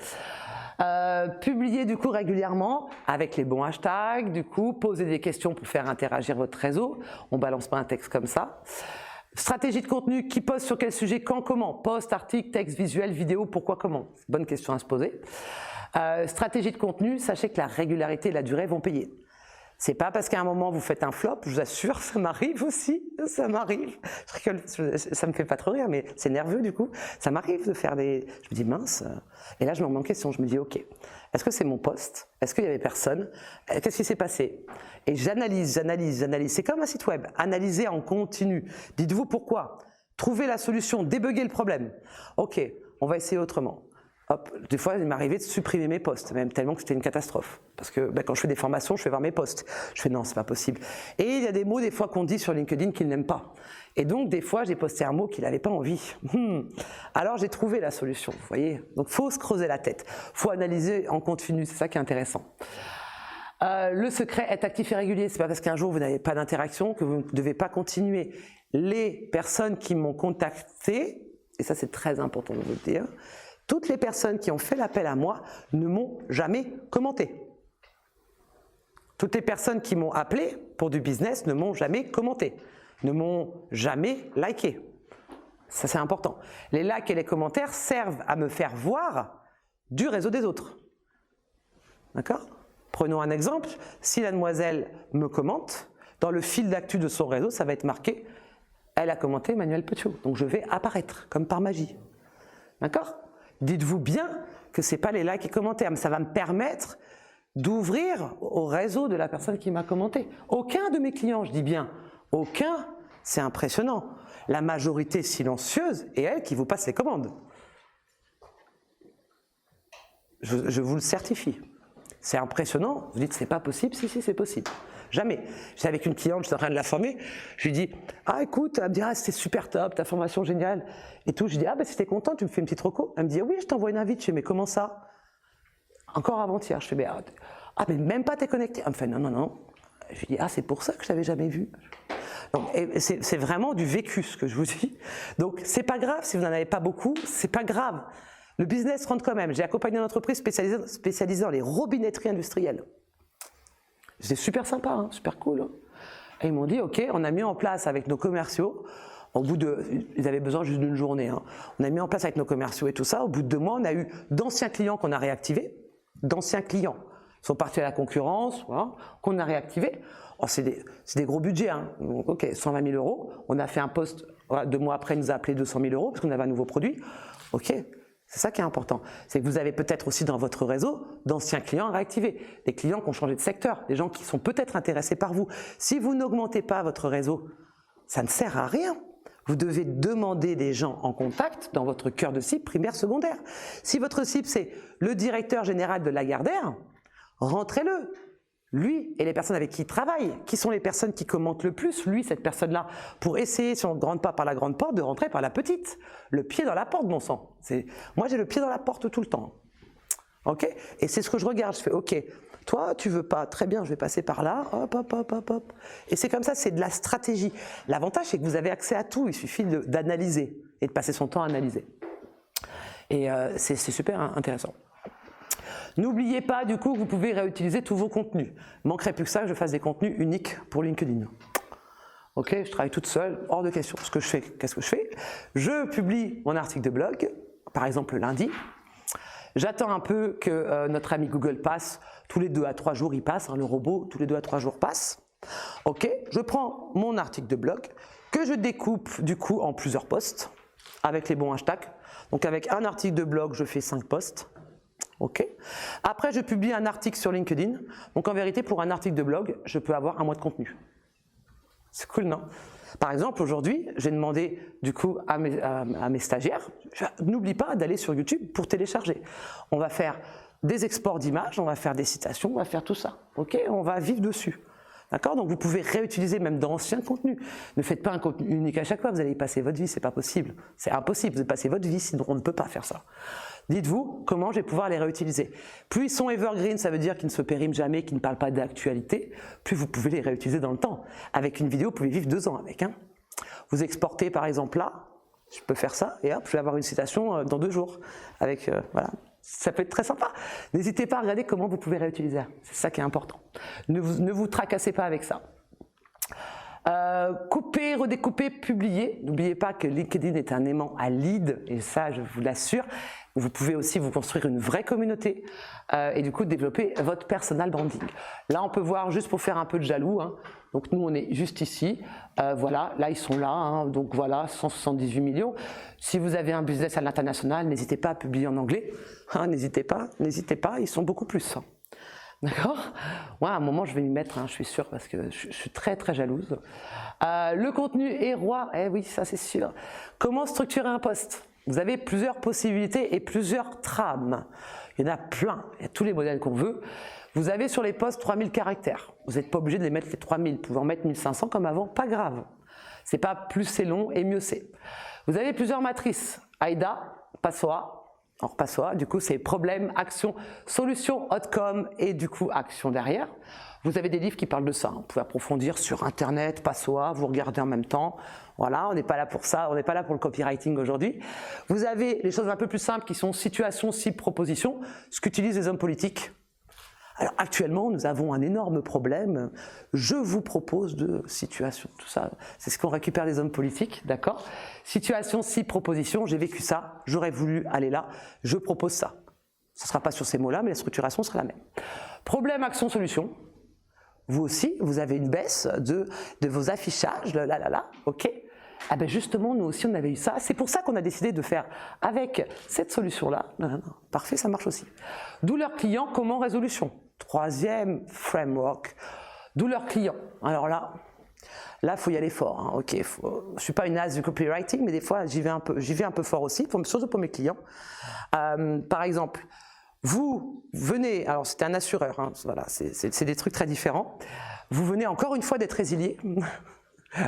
Publier du coup régulièrement avec les bons hashtags, du coup, poser des questions pour faire interagir votre réseau. On ne balance pas un texte comme ça. Stratégie de contenu, qui poste sur quel sujet, quand, comment? Post, article, texte, visuel, vidéo, pourquoi, comment? Bonne question à se poser. Stratégie de contenu, sachez que la régularité et la durée vont payer. C'est pas parce qu'à un moment vous faites un flop, je vous assure, ça m'arrive aussi, ça m'arrive. Je rigole, ça me fait pas trop rire, mais c'est nerveux du coup. Ça m'arrive de faire des. Je me dis mince. Et là je me remets en question, je me dis ok, est-ce que c'est mon poste? Est-ce qu'il y avait personne? Qu'est-ce qui s'est passé? Et j'analyse. C'est comme un site web. Analysez en continu. Dites-vous pourquoi. Trouvez la solution, débugger le problème. Ok, on va essayer autrement. Hop, des fois, il m'arrivait de supprimer mes posts, même tellement que c'était une catastrophe. Parce que quand je fais des formations, je fais voir mes posts. Je fais non, c'est pas possible. Et il y a des mots des fois qu'on dit sur LinkedIn qu'ils n'aiment pas. Et donc des fois, j'ai posté un mot qu'il n'avait pas envie. Alors j'ai trouvé la solution, vous voyez. Donc faut se creuser la tête. Faut analyser en continu, c'est ça qui est intéressant. Le secret, être actif et régulier. C'est pas parce qu'un jour vous n'avez pas d'interaction que vous ne devez pas continuer. Les personnes qui m'ont contacté, et ça c'est très important de vous le dire, toutes les personnes qui ont fait l'appel à moi ne m'ont jamais commenté. Toutes les personnes qui m'ont appelé pour du business ne m'ont jamais commenté, ne m'ont jamais liké. Ça c'est important. Les likes et les commentaires servent à me faire voir du réseau des autres. D'accord ? Prenons un exemple, si la demoiselle me commente, dans le fil d'actu de son réseau, ça va être marqué « Elle a commenté Manuel Petiot ». Donc je vais apparaître, comme par magie. D'accord ? Dites-vous bien que ce n'est pas les likes et commentaires, mais ça va me permettre d'ouvrir au réseau de la personne qui m'a commenté. Aucun de mes clients, je dis bien, aucun, c'est impressionnant. La majorité silencieuse est elle qui vous passe les commandes. Je vous le certifie. C'est impressionnant, vous dites c'est pas possible, si c'est possible. Jamais. J'étais avec une cliente, j'étais en train de la former, je lui dis ah écoute, elle me dit ah c'était super top, ta formation géniale et tout. Je dis ah ben si t'es content, tu me fais une petite reco. Elle me dit oui je t'envoie une invite, je fais mais comment ça? Encore avant-hier, je fais ah mais même pas t'es connecté. Elle me fait non. Je lui dis ah c'est pour ça que je t'avais jamais vu. Donc c'est vraiment du vécu ce que je vous dis. Donc c'est pas grave si vous n'en avez pas beaucoup, c'est pas grave. Le business rentre quand même. J'ai accompagné une entreprise spécialisée dans les robinetteries industrielles. C'était super sympa, hein, super cool. Hein. Et ils m'ont dit, ok, on a mis en place avec nos commerciaux, ils avaient besoin juste d'une journée, hein. On a mis en place avec nos commerciaux et tout ça, au bout de 2 mois, on a eu d'anciens clients qu'on a réactivés, d'anciens clients. Ils sont partis à la concurrence, voilà, qu'on a réactivés. Oh, c'est des gros budgets, hein. Donc, ok, 120 000 €. On a fait un post, voilà, 2 mois après, il nous a appelé 200 000 € parce qu'on avait un nouveau produit. Ok. C'est ça qui est important, c'est que vous avez peut-être aussi dans votre réseau d'anciens clients à réactiver, des clients qui ont changé de secteur, des gens qui sont peut-être intéressés par vous. Si vous n'augmentez pas votre réseau, ça ne sert à rien. Vous devez demander des gens en contact dans votre cœur de cible primaire, secondaire. Si votre cible c'est le directeur général de Lagardère, rentrez-le. Lui et les personnes avec qui il travaille, qui sont les personnes qui commentent le plus, lui, cette personne-là, pour essayer, si on ne rentre pas par la grande porte, de rentrer par la petite. Le pied dans la porte, bon sang. Moi, j'ai le pied dans la porte tout le temps. Ok ? Et c'est ce que je regarde. Je fais, ok, toi, tu veux pas, très bien, je vais passer par là, hop. Et c'est comme ça, c'est de la stratégie. L'avantage, c'est que vous avez accès à tout. Il suffit d'analyser et de passer son temps à analyser. Et c'est super intéressant. N'oubliez pas du coup que vous pouvez réutiliser tous vos contenus. Il ne manquerait plus que ça que je fasse des contenus uniques pour LinkedIn. Ok, je travaille toute seule, hors de question. Ce que je fais, qu'est-ce que je fais? Je publie mon article de blog, par exemple le lundi. J'attends un peu que notre ami Google passe, tous les 2 à 3 jours il passe, hein, le robot tous les 2 à 3 jours passe. Ok, je prends mon article de blog que je découpe du coup en plusieurs posts avec les bons hashtags. Donc avec un article de blog, je fais 5 posts. Ok. Après, je publie un article sur LinkedIn. Donc en vérité, pour un article de blog, je peux avoir 1 mois de contenu. C'est cool, non? Par exemple, aujourd'hui, j'ai demandé du coup à mes stagiaires, n'oublie pas d'aller sur YouTube pour télécharger. On va faire des exports d'images, on va faire des citations, on va faire tout ça. Ok, on va vivre dessus. D'accord? Donc vous pouvez réutiliser même d'anciens contenus. Ne faites pas un contenu unique à chaque fois, vous allez y passer votre vie, c'est pas possible. C'est impossible, vous allez passer votre vie, sinon on ne peut pas faire ça. Dites-vous comment je vais pouvoir les réutiliser. Plus ils sont evergreen, ça veut dire qu'ils ne se périment jamais, qu'ils ne parlent pas d'actualité, plus vous pouvez les réutiliser dans le temps. Avec une vidéo, vous pouvez vivre 2 ans avec. Hein. Vous exportez par exemple là, je peux faire ça, et hop, je vais avoir une citation dans 2 jours. Avec, voilà. Ça peut être très sympa. N'hésitez pas à regarder comment vous pouvez réutiliser. C'est ça qui est important. Ne vous tracassez pas avec ça. Couper, redécouper, publier. N'oubliez pas que LinkedIn est un aimant à lead, et ça, je vous l'assure. Vous pouvez aussi vous construire une vraie communauté et du coup développer votre personal branding. Là, on peut voir juste pour faire un peu de jaloux. Hein. Donc nous, on est juste ici. Voilà, là, ils sont là. Hein. Donc voilà, 178 millions. Si vous avez un business à l'international, n'hésitez pas à publier en anglais. Hein, n'hésitez pas, ils sont beaucoup plus. Hein. D'accord? Ouais, à un moment, je vais m'y mettre, hein, je suis sûre, parce que je suis très très jalouse. Le contenu est roi. Eh oui, ça c'est sûr. Comment structurer un post? Vous avez plusieurs possibilités et plusieurs trames. Il y en a plein, il y a tous les modèles qu'on veut. Vous avez sur les posts 3000 caractères. Vous n'êtes pas obligé de les mettre les 3000. Vous pouvez en mettre 1500 comme avant, pas grave. C'est pas plus c'est long et mieux c'est. Vous avez plusieurs matrices. AIDA, PASOA, Alors PASSOA, du coup, c'est problème, action, solution, outcome et du coup, action derrière. Vous avez des livres qui parlent de ça. Vous pouvez approfondir sur Internet, PASSOA, vous regardez en même temps. Voilà, on n'est pas là pour ça, on n'est pas là pour le copywriting aujourd'hui. Vous avez les choses un peu plus simples qui sont situation, cible, proposition, ce qu'utilisent les hommes politiques. Alors actuellement, nous avons un énorme problème. Je vous propose de situation, tout ça, c'est ce qu'on récupère des hommes politiques, d'accord? Situation, cible, proposition, j'ai vécu ça, j'aurais voulu aller là, je propose ça. Ce ne sera pas sur ces mots-là, mais la structuration sera la même. Problème, action, solution. Vous aussi, vous avez une baisse de vos affichages, là, ok? Ah ben justement, nous aussi, on avait eu ça. C'est pour ça qu'on a décidé de faire avec cette solution-là. Parfait, ça marche aussi. Douleur client, comment résolution? Troisième framework, douleur client. Alors là, il faut y aller fort. Hein. Ok, je ne suis pas une as du copywriting, mais des fois, j'y vais un peu fort aussi, surtout pour mes clients. Par exemple, vous venez, alors c'était un assureur, hein, voilà, c'est des trucs très différents. Vous venez encore une fois d'être résilié.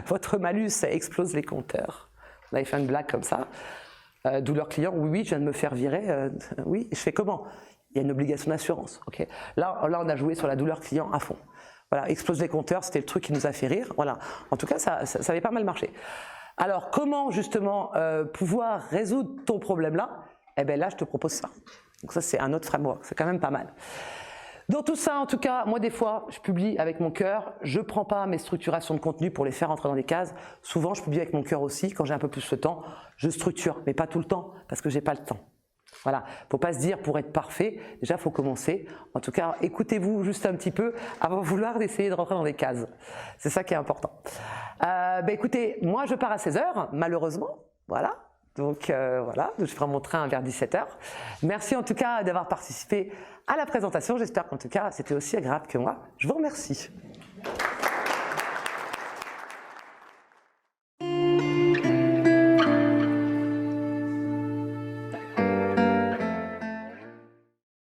Votre malus explose les compteurs. On avait fait une blague comme ça. Douleur client, oui, je viens de me faire virer. Oui, je fais comment? Il y a une obligation d'assurance. Okay. Là, on a joué sur la douleur client à fond. Voilà, explose les compteurs, c'était le truc qui nous a fait rire. Voilà. En tout cas, ça avait pas mal marché. Alors, comment justement pouvoir résoudre ton problème-là? Eh bien là, je te propose ça. Donc ça, c'est un autre framework. C'est quand même pas mal. Dans tout ça, en tout cas, moi des fois, je publie avec mon cœur, je ne prends pas mes structurations de contenu pour les faire entrer dans des cases. Souvent, je publie avec mon cœur aussi, quand j'ai un peu plus de temps, je structure, mais pas tout le temps, parce que je n'ai pas le temps. Voilà, il ne faut pas se dire pour être parfait, déjà il faut commencer. En tout cas, écoutez-vous juste un petit peu avant de vouloir essayer de rentrer dans des cases. C'est ça qui est important. Écoutez, moi je pars à 16h, malheureusement, voilà. Donc voilà, je ferai mon train vers 17h. Merci en tout cas d'avoir participé à la présentation. J'espère qu'en tout cas c'était aussi agréable que moi. Je vous remercie.